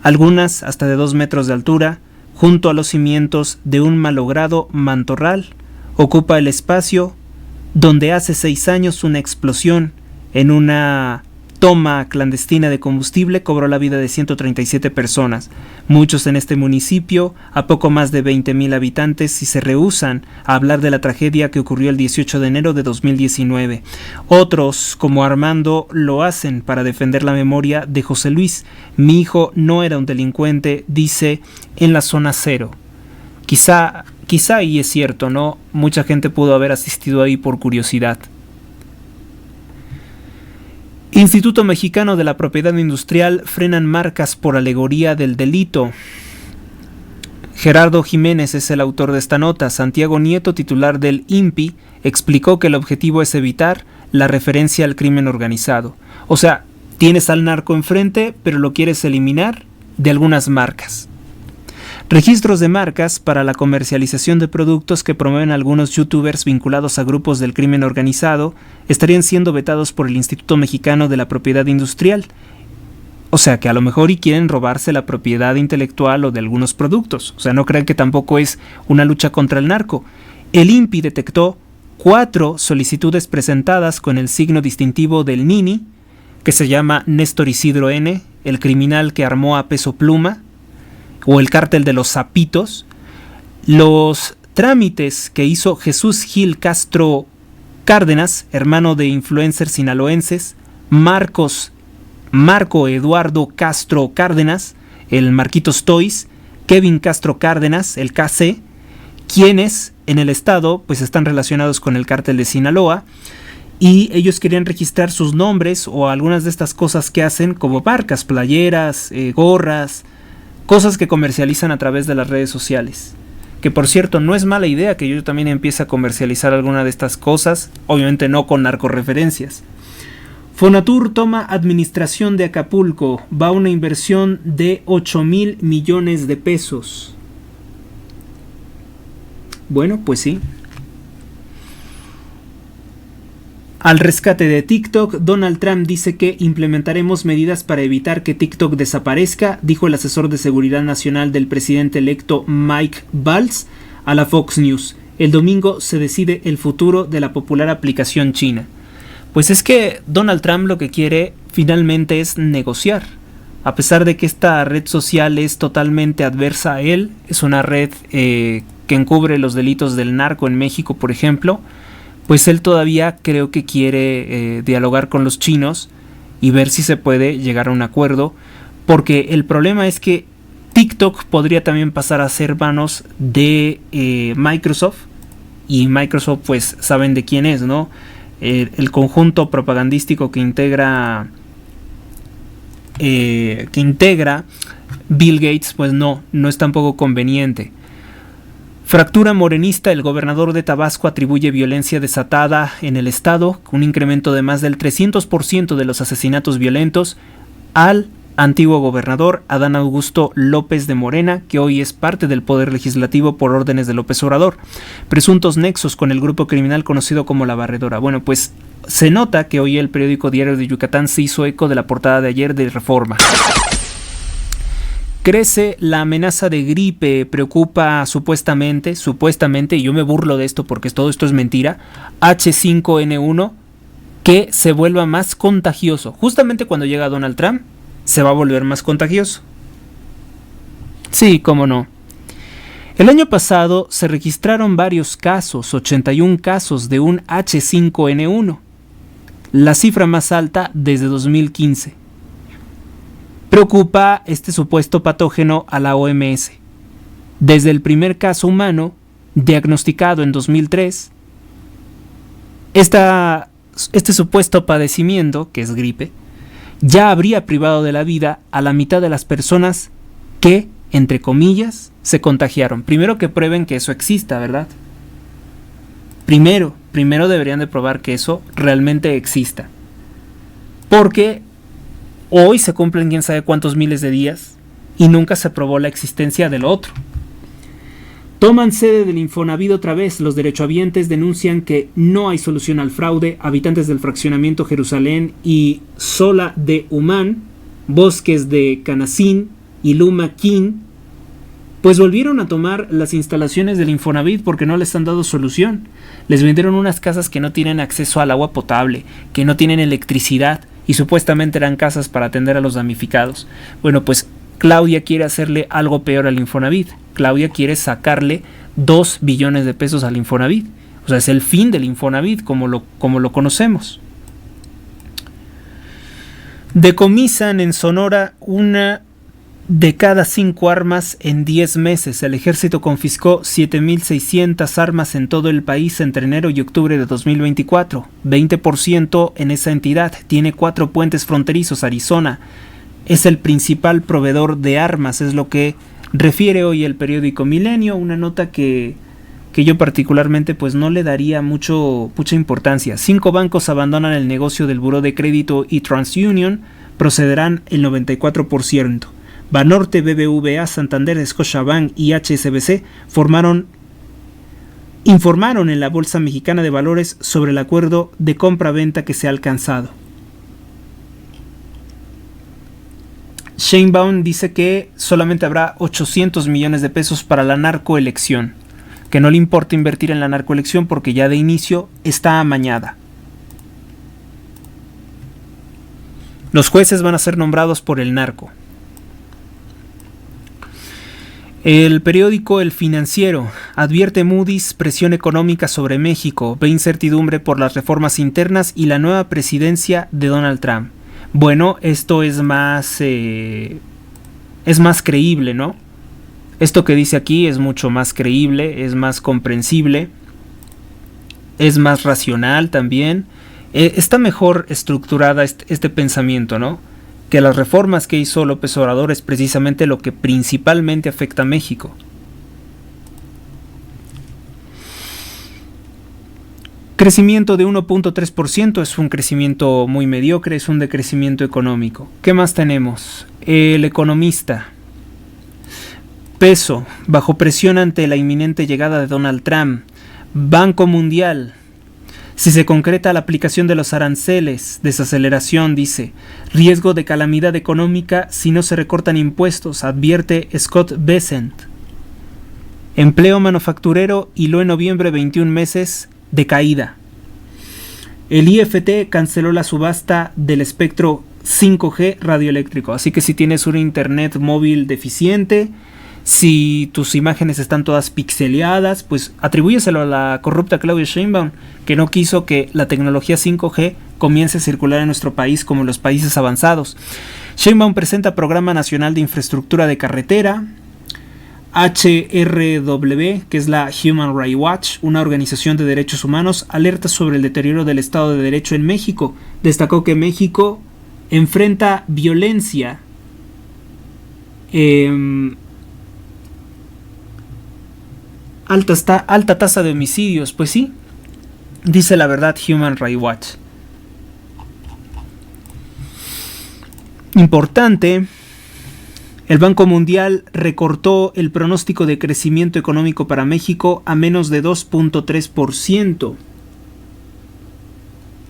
S2: algunas hasta de 2 metros de altura, junto a los cimientos de un malogrado mantorral. Ocupa el espacio donde hace 6 años una explosión en una toma clandestina de combustible cobró la vida de 137 personas, muchos en este municipio, a poco más de 20,000 habitantes, y se rehúsan a hablar de la tragedia que ocurrió el 18 de enero de 2019. Otros, como Armando, lo hacen para defender la memoria de José Luis. Mi hijo no era un delincuente, dice, en la zona cero. Quizá y es cierto, ¿no? Mucha gente pudo haber asistido ahí por curiosidad. Instituto Mexicano de la Propiedad Industrial frenan marcas por alegoría del delito. Gerardo Jiménez es el autor de esta nota. Santiago Nieto, titular del INPI, explicó que el objetivo es evitar la referencia al crimen organizado. O sea, tienes al narco enfrente, pero lo quieres eliminar de algunas marcas. Registros de marcas para la comercialización de productos que promueven algunos youtubers vinculados a grupos del crimen organizado estarían siendo vetados por el Instituto Mexicano de la Propiedad Industrial. O sea que a lo mejor y quieren robarse la propiedad intelectual o de algunos productos. O sea, no crean que tampoco es una lucha contra el narco. El INPI detectó 4 solicitudes presentadas con el signo distintivo del Nini, que se llama Néstor Isidro N., el criminal que armó a Peso Pluma, o el cártel de los Zapitos. Los trámites que hizo Jesús Gil Castro Cárdenas, hermano de influencers sinaloenses, Marco Eduardo Castro Cárdenas, el Marquitos Toys, Kevin Castro Cárdenas, el KC, quienes en el estado pues están relacionados con el cártel de Sinaloa, y ellos querían registrar sus nombres o algunas de estas cosas que hacen como marcas, playeras, gorras, cosas que comercializan a través de las redes sociales. Que por cierto, no es mala idea que yo también empiece a comercializar alguna de estas cosas, obviamente no con narcorreferencias. Fonatur toma administración de Acapulco, va una inversión de 8,000 millones de pesos. Bueno, pues sí. Al rescate de TikTok, Donald Trump dice que implementaremos medidas para evitar que TikTok desaparezca, dijo el asesor de seguridad nacional del presidente electo Mike Valls a la Fox News. El domingo se decide el futuro de la popular aplicación china. Pues es que Donald Trump lo que quiere finalmente es negociar. A pesar de que esta red social es totalmente adversa a él, es una red que encubre los delitos del narco en México, por ejemplo, pues él todavía creo que quiere dialogar con los chinos y ver si se puede llegar a un acuerdo, porque el problema es que TikTok podría también pasar a ser manos de Microsoft, y Microsoft pues saben de quién es, ¿no? El conjunto propagandístico que integra Bill Gates, pues no es tampoco conveniente. Fractura morenista, el gobernador de Tabasco atribuye violencia desatada en el estado, con un incremento de más del 300% de los asesinatos violentos, al antiguo gobernador Adán Augusto López de Morena, que hoy es parte del Poder Legislativo por órdenes de López Obrador. Presuntos nexos con el grupo criminal conocido como La Barredora. Bueno, pues se nota que hoy el periódico Diario de Yucatán se hizo eco de la portada de ayer de Reforma. Crece la amenaza de gripe, preocupa supuestamente, y yo me burlo de esto porque todo esto es mentira, H5N1, que se vuelva más contagioso. Justamente cuando llega Donald Trump, se va a volver más contagioso. Sí, cómo no. El año pasado se registraron varios casos, 81 casos de un H5N1, la cifra más alta desde 2015. Preocupa este supuesto patógeno a la OMS. Desde el primer caso humano, diagnosticado en 2003, este supuesto padecimiento, que es gripe, ya habría privado de la vida a la mitad de las personas que, entre comillas, se contagiaron. Primero que prueben que eso exista, ¿verdad? Primero deberían de probar que eso realmente exista. Porque hoy se cumplen quién sabe cuántos miles de días y nunca se probó la existencia del otro. Toman sede del Infonavit otra vez. Los derechohabientes denuncian que no hay solución al fraude. Habitantes del fraccionamiento Jerusalén y Sola de Humán, Bosques de Canacín y Luma Quín, pues volvieron a tomar las instalaciones del Infonavit porque no les han dado solución. Les vendieron unas casas que no tienen acceso al agua potable, que no tienen electricidad y supuestamente eran casas para atender a los damnificados. Bueno, pues Claudia quiere hacerle algo peor al Infonavit. Claudia quiere sacarle 2 billones de pesos al Infonavit. O sea, es el fin del Infonavit como lo conocemos. Decomisan en Sonora una de cada 5 armas en 10 meses. El ejército confiscó 7.600 armas en todo el país entre enero y octubre de 2024. 20% en esa entidad. Tiene 4 puentes fronterizos. Arizona es el principal proveedor de armas, es lo que refiere hoy el periódico Milenio, una nota que yo particularmente pues no le daría mucha importancia. 5 bancos abandonan el negocio del buró de crédito y TransUnion procederán el 94%. Banorte, BBVA, Santander, Scotiabank y HSBC informaron en la Bolsa Mexicana de Valores sobre el acuerdo de compra-venta que se ha alcanzado. Sheinbaum dice que solamente habrá 800 millones de pesos para la narcoelección, que no le importa invertir en la narcoelección porque ya de inicio está amañada. Los jueces van a ser nombrados por el narco. El periódico El Financiero advierte Moody's presión económica sobre México, ve incertidumbre por las reformas internas y la nueva presidencia de Donald Trump. Bueno, esto es más creíble, ¿no? Esto que dice aquí es mucho más creíble, es más comprensible, es más racional también. Está mejor estructurada este pensamiento, ¿no? Que las reformas que hizo López Obrador es precisamente lo que principalmente afecta a México. Crecimiento de 1.3% es un crecimiento muy mediocre, es un decrecimiento económico. ¿Qué más tenemos? El Economista. Peso, bajo presión ante la inminente llegada de Donald Trump. Banco Mundial. Si se concreta la aplicación de los aranceles, desaceleración, dice. Riesgo de calamidad económica si no se recortan impuestos, advierte Scott Bessent. Empleo manufacturero hiló en noviembre 21 meses de caída. El IFT canceló la subasta del espectro 5G radioeléctrico. Así que si tienes un internet móvil deficiente, si tus imágenes están todas pixeleadas, pues atribúyeselo a la corrupta Claudia Sheinbaum, que no quiso que la tecnología 5G comience a circular en nuestro país como en los países avanzados. Sheinbaum presenta Programa Nacional de Infraestructura de Carretera. HRW, que es la Human Rights Watch, una organización de derechos humanos, alerta sobre el deterioro del Estado de Derecho en México. Destacó que México enfrenta violencia alta tasa de homicidios. Pues sí, dice la verdad Human Rights Watch. Importante. El Banco Mundial recortó el pronóstico de crecimiento económico para México a menos de 2.3%.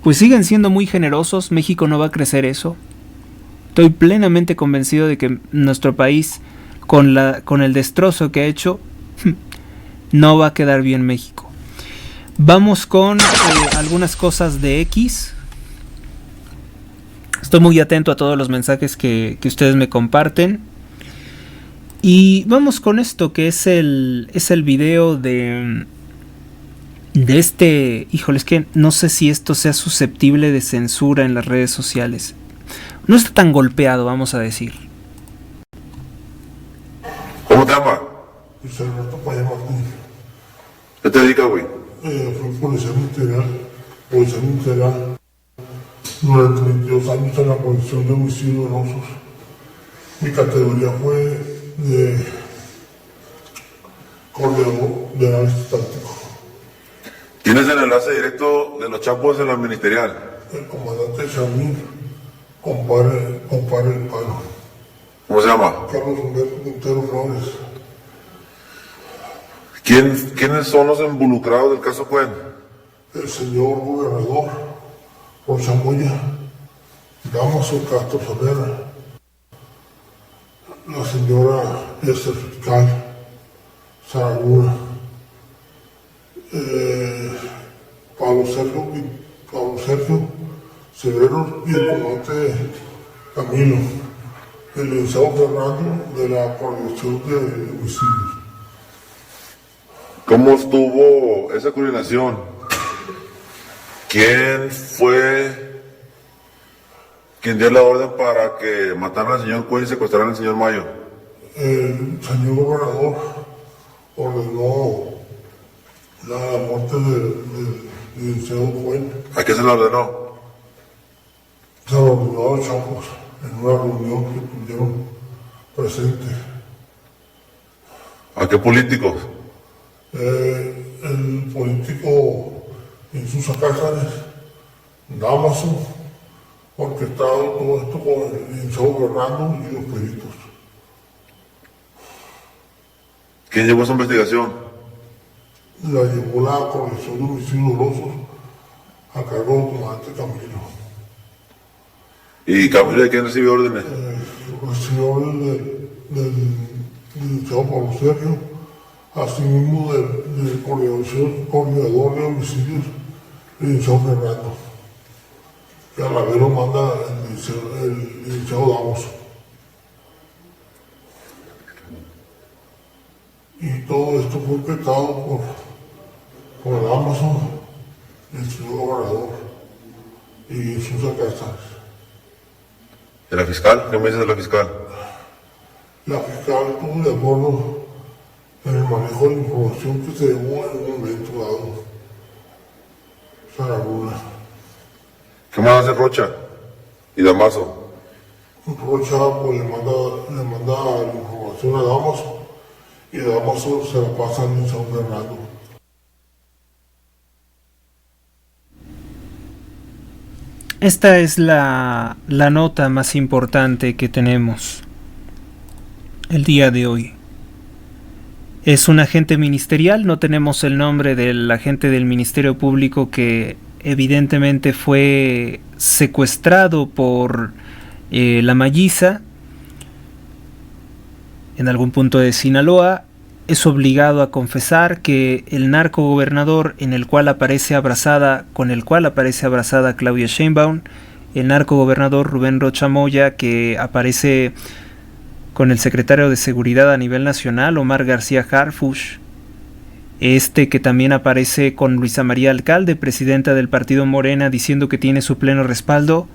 S2: Pues siguen siendo muy generosos, México no va a crecer eso. Estoy plenamente convencido de que nuestro país, con el destrozo que ha hecho, no va a quedar bien México. Vamos con algunas cosas de X. Estoy muy atento a todos los mensajes que ustedes me comparten. Y vamos con esto que es el video de este... Híjole, es que no sé si esto sea susceptible de censura en las redes sociales. No está tan golpeado, vamos a decir.
S4: ¿Cómo te llamas?
S5: Luis Alberto Paya Martín.
S4: ¿Qué te dedicas, güey?
S5: Fue policía ministerial. durante 22 años en la Comisión de Homicidios Dolosos. Mi categoría fue de corredor de análisis táctico.
S4: ¿Quién es el enlace directo de los Chapos en la ministerial?
S5: El comandante Chamín, compadre del palo,
S4: ¿Cómo se llama?
S5: Carlos Humberto Quintero Flores.
S4: ¿Quiénes son los involucrados del caso Cuen?
S5: El señor gobernador Rocha Moya, Damaso Castro Solera, la señora Esther Fiscal Saragura, Pablo Sergio Severos y el comandante Camilo, el licenciado Fernando de la Coordinación de Homicidios.
S4: ¿Cómo estuvo esa coordinación? ¿Quién fue quien dio la orden para que mataran al señor Cuen y secuestraran al señor Mayo?
S5: El señor gobernador ordenó la muerte del licenciado Cuen.
S4: ¿A qué se le ordenó?
S5: Se lo ordenó a los Chapos en una reunión que tuvieron presente.
S4: ¿A qué políticos?
S5: El político Insusa Cázares, Damaso, orquestado todo esto con el licenciado Fernando y los peritos.
S4: ¿Quién llevó esa investigación?
S5: La llevó la Coordinación de Homicidios Dolosos a cargo del comandante Camilo.
S4: ¿Y Camilo de quién recibió órdenes?
S5: Recibió orden del licenciado Pablo Sergio, asimismo del coordinador de homicidios, el licenciado Fernando, que a la vez lo manda el licenciado Damos. Y todo esto fue orquestado por el Amazon, el señor gobernador y sus Cázares.
S4: ¿De la fiscal? ¿Qué me dices de la fiscal?
S5: La fiscal estuvo de acuerdo en el manejo de la información que se llevó en un momento dado. Saraguna.
S4: ¿Qué más hace Rocha? ¿Y Damaso?
S5: Rocha pues, le manda la información a Damaso y Damaso se la pasa a San Bernardo.
S2: Esta es la nota más importante que tenemos el día de hoy. Es un agente ministerial, no tenemos el nombre del agente del Ministerio Público que evidentemente fue secuestrado por la Malliza en algún punto de Sinaloa. Es obligado a confesar que el narcogobernador con el cual aparece abrazada Claudia Sheinbaum, el narcogobernador Rubén Rocha Moya, que aparece con el secretario de Seguridad a nivel nacional, Omar García Harfuch, que también aparece con Luisa María Alcalde, presidenta del partido Morena, diciendo que tiene su pleno respaldo,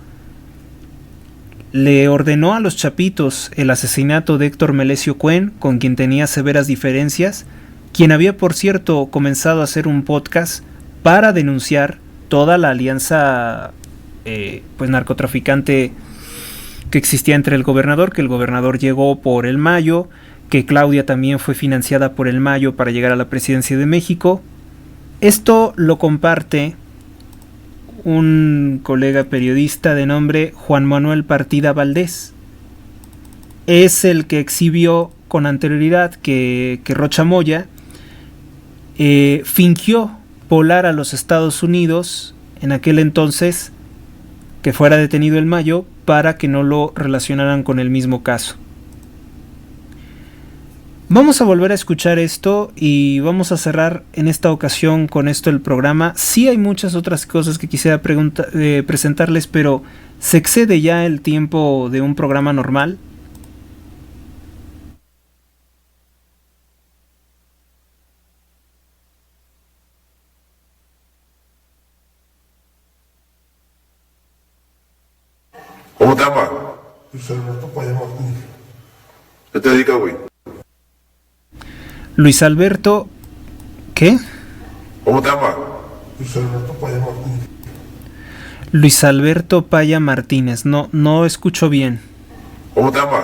S2: le ordenó a los Chapitos el asesinato de Héctor Melesio Cuen, con quien tenía severas diferencias, quien había, por cierto, comenzado a hacer un podcast para denunciar toda la alianza narcotraficante que existía entre el gobernador, que el gobernador llegó por el Mayo, que Claudia también fue financiada por el Mayo para llegar a la presidencia de México. Esto lo comparte un colega periodista de nombre Juan Manuel Partida Valdés. Es el que exhibió con anterioridad que Rocha Moya fingió volar a los Estados Unidos en aquel entonces, que fuera detenido el Mayo, para que no lo relacionaran con el mismo caso. Vamos a volver a escuchar esto y vamos a cerrar en esta ocasión con esto el programa. Sí hay muchas otras cosas que quisiera presentarles, pero se excede ya el tiempo de un programa normal.
S4: ¿Cómo te llamas?
S5: Luis Alberto Paya Martín.
S4: ¿Qué te dedicas, güey?
S2: Luis Alberto... ¿Qué?
S4: ¿Cómo te llamas?
S5: Luis Alberto Paya Martín.
S2: Luis Alberto Paya Martínez, no escucho bien.
S4: ¿Cómo te llamas?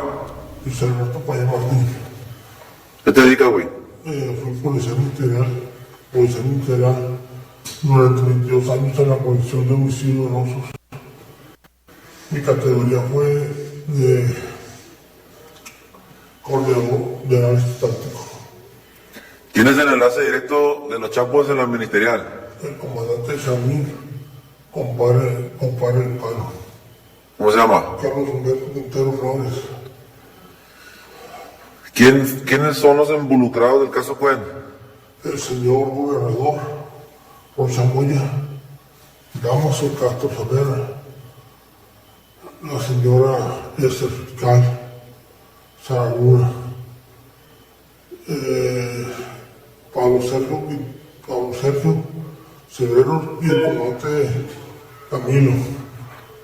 S5: Luis Alberto Paya Martínez.
S4: ¿Qué te dedicas, güey?
S5: Fui policía ministerial durante 22 años en la Comisión de Homicidios Dolosos. Mi categoría fue de coordinador de análisis táctico.
S4: ¿Quién es el enlace directo de los Chapos en la ministerial?
S5: El comandante Chamín, compadre del palo.
S4: ¿Cómo se llama?
S5: Carlos Humberto Quintero Flores.
S4: ¿Quiénes son los involucrados del caso Cuen?
S5: El señor gobernador Rocha Moya, Damaso Castro Savera, la señora Esther Fiscal Saragura, Pablo Sergio Severo y el comandante Camilo,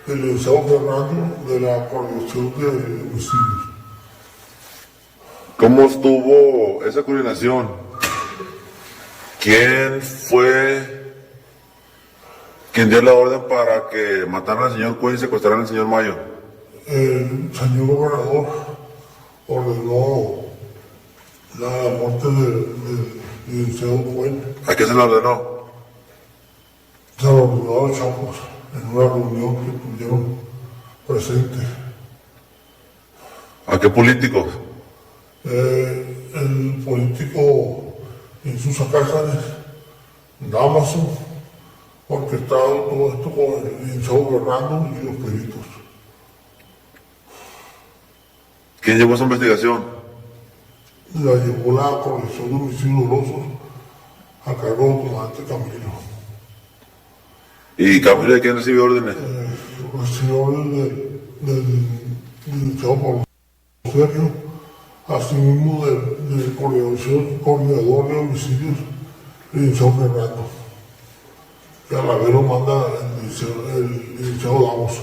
S5: el licenciado Fernando de la Coordinación de Homicidios.
S4: ¿Cómo estuvo esa coordinación? ¿Quién fue quien dio la orden para que mataran al señor Cuen y secuestraran al señor Mayo?
S5: El señor gobernador ordenó la muerte del licenciado Cuen.
S4: ¿A qué se le ordenó?
S5: Se lo ordenó a los Chapos en una reunión que tuvieron presente.
S4: ¿A qué políticos?
S5: El político Insusa Cázares, Damaso, orquestado todo esto con el licenciado Fernando y los peritos.
S4: ¿Quién llevó esa investigación?
S5: La llevó la Coordinación de Homicidios Dolosos a cargo del comandante Camilo.
S4: ¿Y Camilo de quién recibió órdenes?
S5: Recibió orden del licenciado Pablo Sergio, asimismo del coordinador de homicidios, el licenciado Fernando, que a la vez lo manda el licenciado Damos.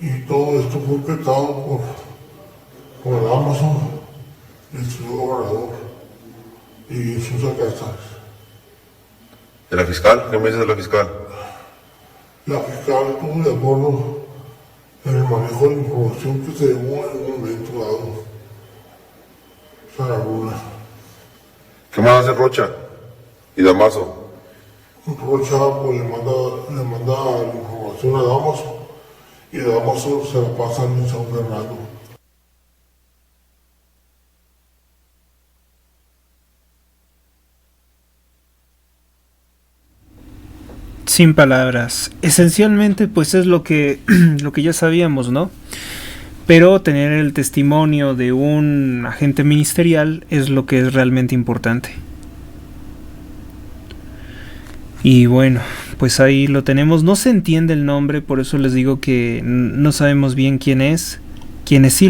S5: Y todo esto fue orquestado por el Amazon, el señor gobernador y sus Cázares.
S4: ¿De la fiscal? ¿Qué me dices de la fiscal?
S5: La fiscal estuvo de acuerdo en el manejo de la información que se llevó en un momento dado. Saraguna.
S4: ¿Qué más hace Rocha y Damaso?
S5: Rocha pues, le manda la información a Damaso y Damaso se la pasa al San Fernando.
S2: Sin palabras. Esencialmente, pues es lo que ya sabíamos, ¿no? Pero tener el testimonio de un agente ministerial es lo que es realmente importante. Y bueno, pues ahí lo tenemos. No se entiende el nombre, por eso les digo que no sabemos bien quién es. Quienes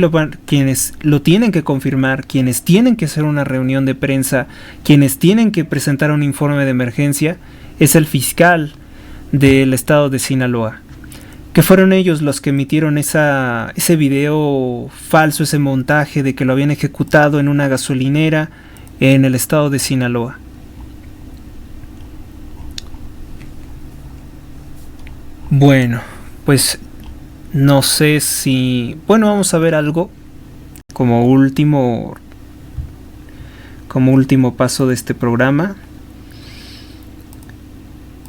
S2: lo tienen que confirmar, quienes tienen que hacer una reunión de prensa, quienes tienen que presentar un informe de emergencia, es el fiscal del estado de Sinaloa, que fueron ellos los que emitieron ese video falso, ese montaje de que lo habían ejecutado en una gasolinera en el estado de Sinaloa. Bueno, pues no sé si... Bueno, vamos a ver algo como último paso de este programa.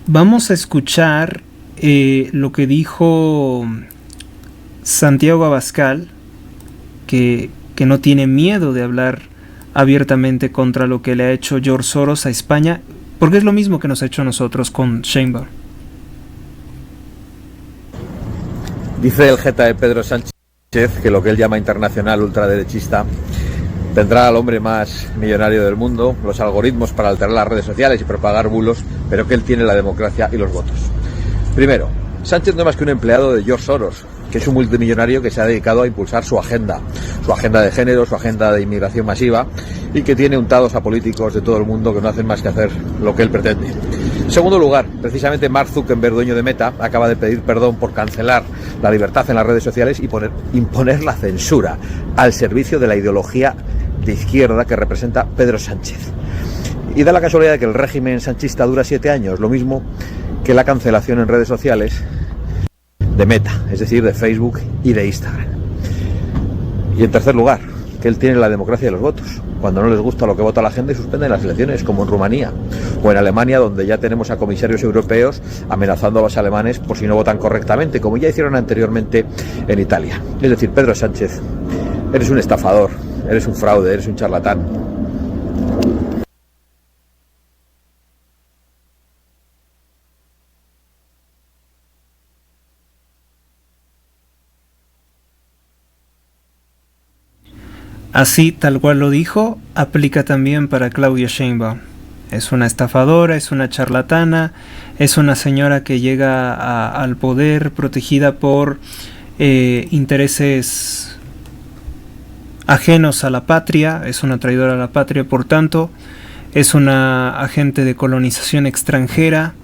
S2: Vamos a escuchar lo que dijo Santiago Abascal, que no tiene miedo de hablar abiertamente contra lo que le ha hecho George Soros a España, porque es lo mismo que nos ha hecho a nosotros con Sheinbaum.
S6: Dice el jeta de Pedro Sánchez que lo que él llama internacional ultraderechista tendrá al hombre más millonario del mundo, los algoritmos para alterar las redes sociales y propagar bulos, pero que él tiene la democracia y los votos. Primero, Sánchez no es más que un empleado de George Soros, que es un multimillonario que se ha dedicado a impulsar su agenda de género, su agenda de inmigración masiva, y que tiene untados a políticos de todo el mundo que no hacen más que hacer lo que él pretende. En segundo lugar, precisamente Mark Zuckerberg, dueño de Meta, acaba de pedir perdón por cancelar la libertad en las redes sociales y imponer la censura al servicio de la ideología de izquierda que representa Pedro Sánchez. Y da la casualidad de que el régimen sanchista dura 7 años, lo mismo que la cancelación en redes sociales de Meta, es decir, de Facebook y de Instagram. Y en tercer lugar, que él tiene la democracia de los votos. Cuando no les gusta lo que vota la gente, suspenden las elecciones, como en Rumanía o en Alemania, donde ya tenemos a comisarios europeos amenazando a los alemanes por si no votan correctamente, como ya hicieron anteriormente en Italia. Es decir, Pedro Sánchez, eres un estafador, eres un fraude, eres un charlatán.
S2: Así, tal cual lo dijo, aplica también para Claudia Sheinbaum. Es una estafadora, es una charlatana, es una señora que llega al poder protegida por intereses ajenos a la patria, es una traidora a la patria, por tanto, es una agente de colonización extranjera.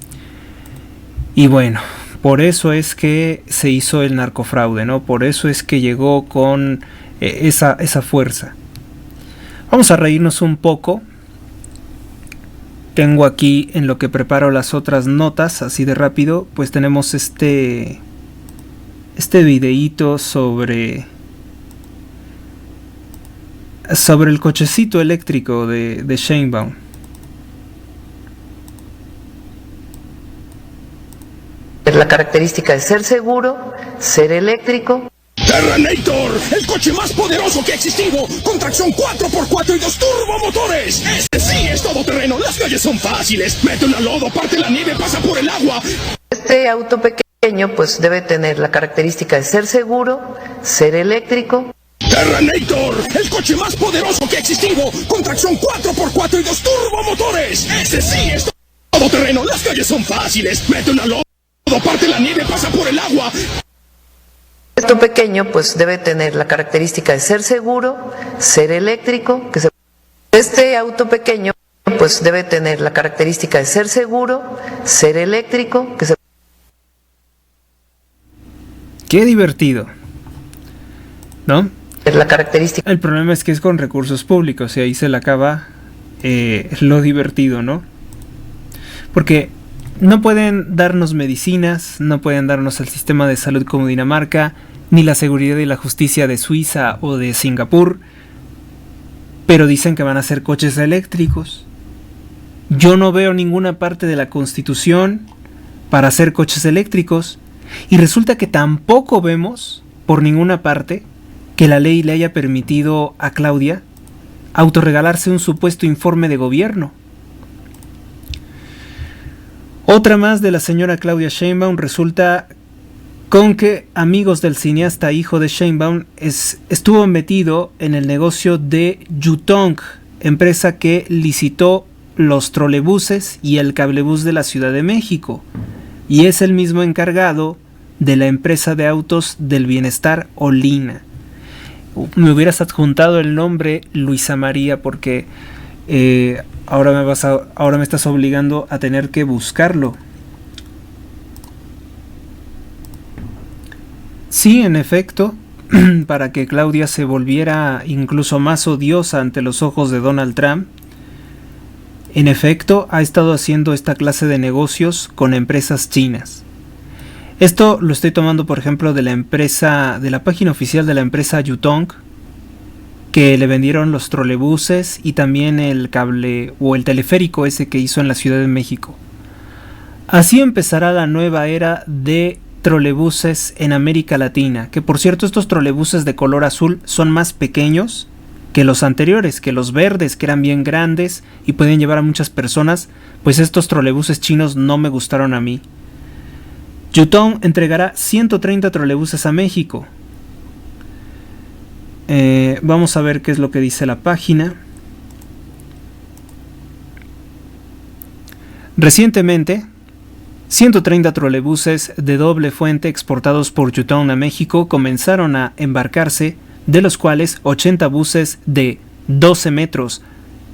S2: Y bueno, por eso es que se hizo el narcofraude, ¿no? Por eso es que llegó con esa fuerza. Vamos a reírnos un poco. Tengo aquí, en lo que preparo las otras notas, así de rápido, pues tenemos este videíto sobre el cochecito eléctrico de Sheinbaum.
S7: La característica de ser seguro, ser eléctrico.
S8: Terranator, el coche más poderoso que ha existido, con tracción 4x4 y 2 turbomotores. Este sí es todoterreno, las calles son fáciles, mete un lodo, parte la nieve, pasa por el agua.
S7: Este auto pequeño pues debe tener la característica de ser seguro, ser eléctrico.
S8: Terranator, el coche más poderoso que ha existido, con tracción 4x4 y 2 turbomotores. Este sí es todoterreno, las calles son fáciles, mete un lodo, parte la nieve, pasa por el agua.
S7: Esto pequeño pues debe tener la característica de ser seguro, ser eléctrico. Este auto pequeño pues debe tener la característica de ser seguro, ser eléctrico.
S2: Qué divertido, ¿no?
S7: La característica.
S2: El problema es que es con recursos públicos y ahí se le acaba lo divertido, ¿no? Porque no pueden darnos medicinas, no pueden darnos el sistema de salud como Dinamarca, ni la seguridad y la justicia de Suiza o de Singapur, pero dicen que van a ser coches eléctricos. Yo no veo ninguna parte de la Constitución para hacer coches eléctricos, y resulta que tampoco vemos por ninguna parte que la ley le haya permitido a Claudia autorregalarse un supuesto informe de gobierno. Otra más de la señora Claudia Sheinbaum resulta con que amigos del cineasta hijo de Sheinbaum estuvo metido en el negocio de Yutong, empresa que licitó los trolebuses y el cablebús de la Ciudad de México, y es el mismo encargado de la empresa de autos del bienestar Olina. Me hubieras adjuntado el nombre Luisa María porque ahora me estás obligando a tener que buscarlo. Sí, en efecto, para que Claudia se volviera incluso más odiosa ante los ojos de Donald Trump, en efecto ha estado haciendo esta clase de negocios con empresas chinas. Esto lo estoy tomando, por ejemplo, de la página oficial de la empresa Yutong, que le vendieron los trolebuses y también el cable o el teleférico ese que hizo en la Ciudad de México. Así empezará la nueva era de trolebuses en América Latina, que por cierto estos trolebuses de color azul son más pequeños que los anteriores, que los verdes, que eran bien grandes y pueden llevar a muchas personas. Pues estos trolebuses chinos no me gustaron a mí. Yutong entregará 130 trolebuses a México. Vamos a ver qué es lo que dice la página. Recientemente, 130 trolebuses de doble fuente exportados por Yutong a México comenzaron a embarcarse, de los cuales 80 buses de 12 metros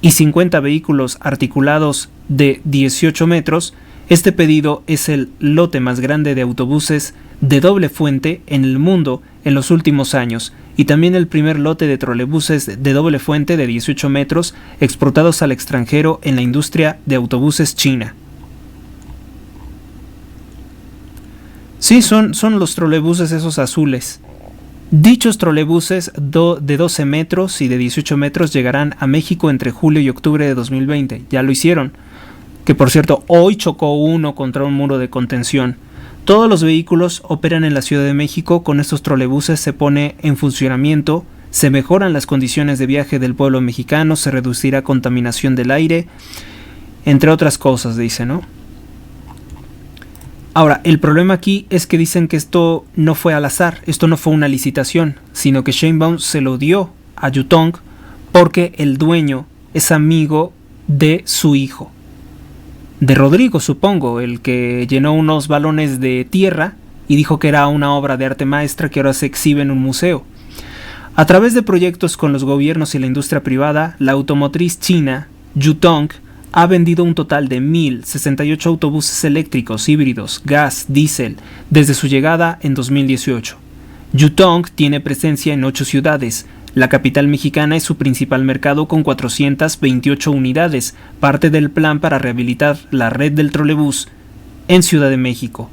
S2: y 50 vehículos articulados de 18 metros. Este pedido es el lote más grande de autobuses de doble fuente en el mundo en los últimos años, y también el primer lote de trolebuses de doble fuente de 18 metros exportados al extranjero en la industria de autobuses china. Sí, son los trolebuses esos azules. Dichos trolebuses de 12 metros y de 18 metros llegarán a México entre julio y octubre de 2020. Ya lo hicieron. Que por cierto, hoy chocó uno contra un muro de contención. Todos los vehículos operan en la Ciudad de México. Con estos trolebuses se pone en funcionamiento, se mejoran las condiciones de viaje del pueblo mexicano, se reducirá contaminación del aire, entre otras cosas, dice, ¿no? Ahora, el problema aquí es que dicen que esto no fue al azar, esto no fue una licitación, sino que Sheinbaum se lo dio a Yutong porque el dueño es amigo de su hijo. De Rodrigo, supongo, el que llenó unos balones de tierra y dijo que era una obra de arte maestra que ahora se exhibe en un museo. A través de proyectos con los gobiernos y la industria privada, la automotriz china Yutong ha vendido un total de 1.068 autobuses eléctricos, híbridos, gas, diésel, desde su llegada en 2018. Yutong tiene presencia en 8 ciudades. La capital mexicana es su principal mercado con 428 unidades, parte del plan para rehabilitar la red del trolebús en Ciudad de México.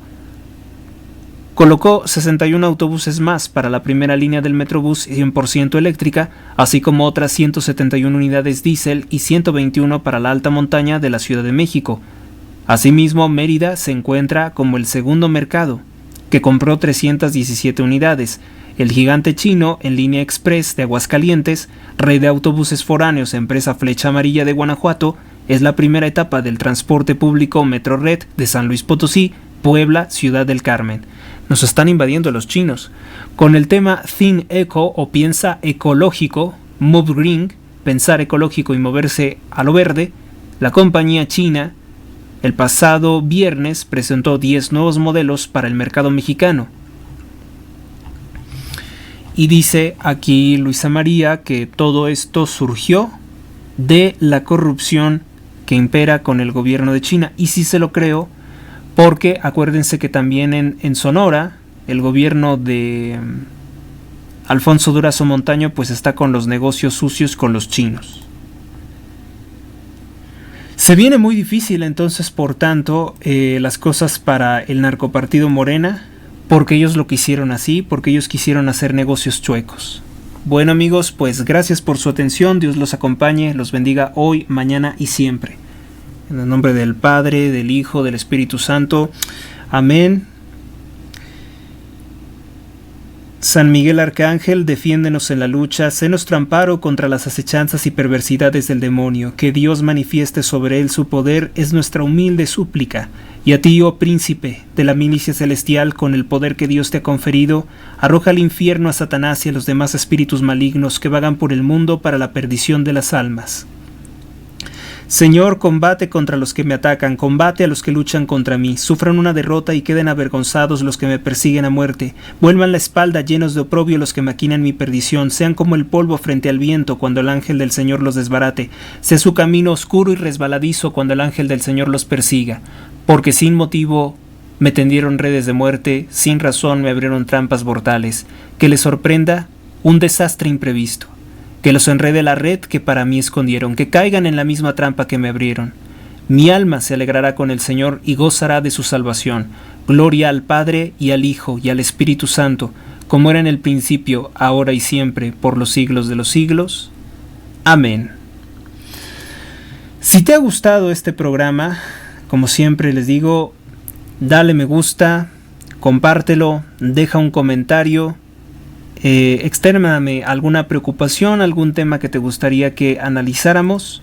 S2: Colocó 61 autobuses más para la primera línea del Metrobús 100% eléctrica, así como otras 171 unidades diésel y 121 para la alta montaña de la Ciudad de México. Asimismo, Mérida se encuentra como el segundo mercado, que compró 317 unidades. El gigante chino en línea express de Aguascalientes, red de autobuses foráneos, empresa Flecha Amarilla de Guanajuato, es la primera etapa del transporte público Metrored de San Luis Potosí, Puebla, Ciudad del Carmen. Nos están invadiendo los chinos. Con el tema Think Eco o piensa ecológico, Move Green, pensar ecológico y moverse a lo verde, la compañía china el pasado viernes presentó 10 nuevos modelos para el mercado mexicano. Y dice aquí Luisa María que todo esto surgió de la corrupción que impera con el gobierno de China. Y sí se lo creo, porque acuérdense que también en Sonora el gobierno de Alfonso Durazo Montaño pues está con los negocios sucios con los chinos. Se viene muy difícil entonces, por tanto, las cosas para el narcopartido Morena, porque ellos lo quisieron así, porque ellos quisieron hacer negocios chuecos. Bueno amigos, pues gracias por su atención, Dios los acompañe, los bendiga hoy, mañana y siempre. En el nombre del Padre, del Hijo, del Espíritu Santo. Amén. San Miguel Arcángel, defiéndenos en la lucha, sé nuestro amparo contra las acechanzas y perversidades del demonio. Que Dios manifieste sobre él su poder es nuestra humilde súplica. Y a ti, oh príncipe de la milicia celestial, con el poder que Dios te ha conferido, arroja al infierno a Satanás y a los demás espíritus malignos que vagan por el mundo para la perdición de las almas. Señor, combate contra los que me atacan, combate a los que luchan contra mí, sufran una derrota y queden avergonzados los que me persiguen a muerte, vuelvan la espalda llenos de oprobio los que maquinan mi perdición, sean como el polvo frente al viento cuando el ángel del Señor los desbarate, sea su camino oscuro y resbaladizo cuando el ángel del Señor los persiga, porque sin motivo me tendieron redes de muerte, sin razón me abrieron trampas mortales, que les sorprenda un desastre imprevisto. Que los enrede la red que para mí escondieron, que caigan en la misma trampa que me abrieron. Mi alma se alegrará con el Señor y gozará de su salvación. Gloria al Padre y al Hijo y al Espíritu Santo, como era en el principio, ahora y siempre, por los siglos de los siglos. Amén. Si te ha gustado este programa, como siempre les digo, dale me gusta, compártelo, deja un comentario. Extérname alguna preocupación, algún tema que te gustaría que analizáramos.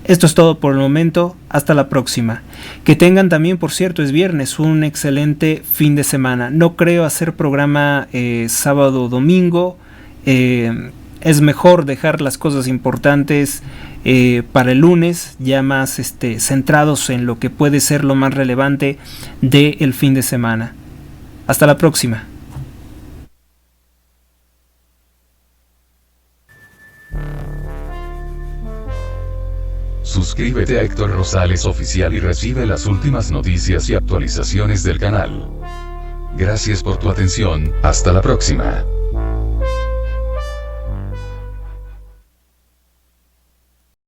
S2: Esto es todo por el momento, hasta la próxima. Que tengan también, por cierto, es viernes, un excelente fin de semana. No creo hacer programa sábado o domingo, es mejor dejar las cosas importantes para el lunes, ya más centrados en lo que puede ser lo más relevante del fin de semana. Hasta la próxima.
S9: Suscríbete a Héctor Rosales Oficial y recibe las últimas noticias y actualizaciones del canal. Gracias por tu atención, hasta la próxima.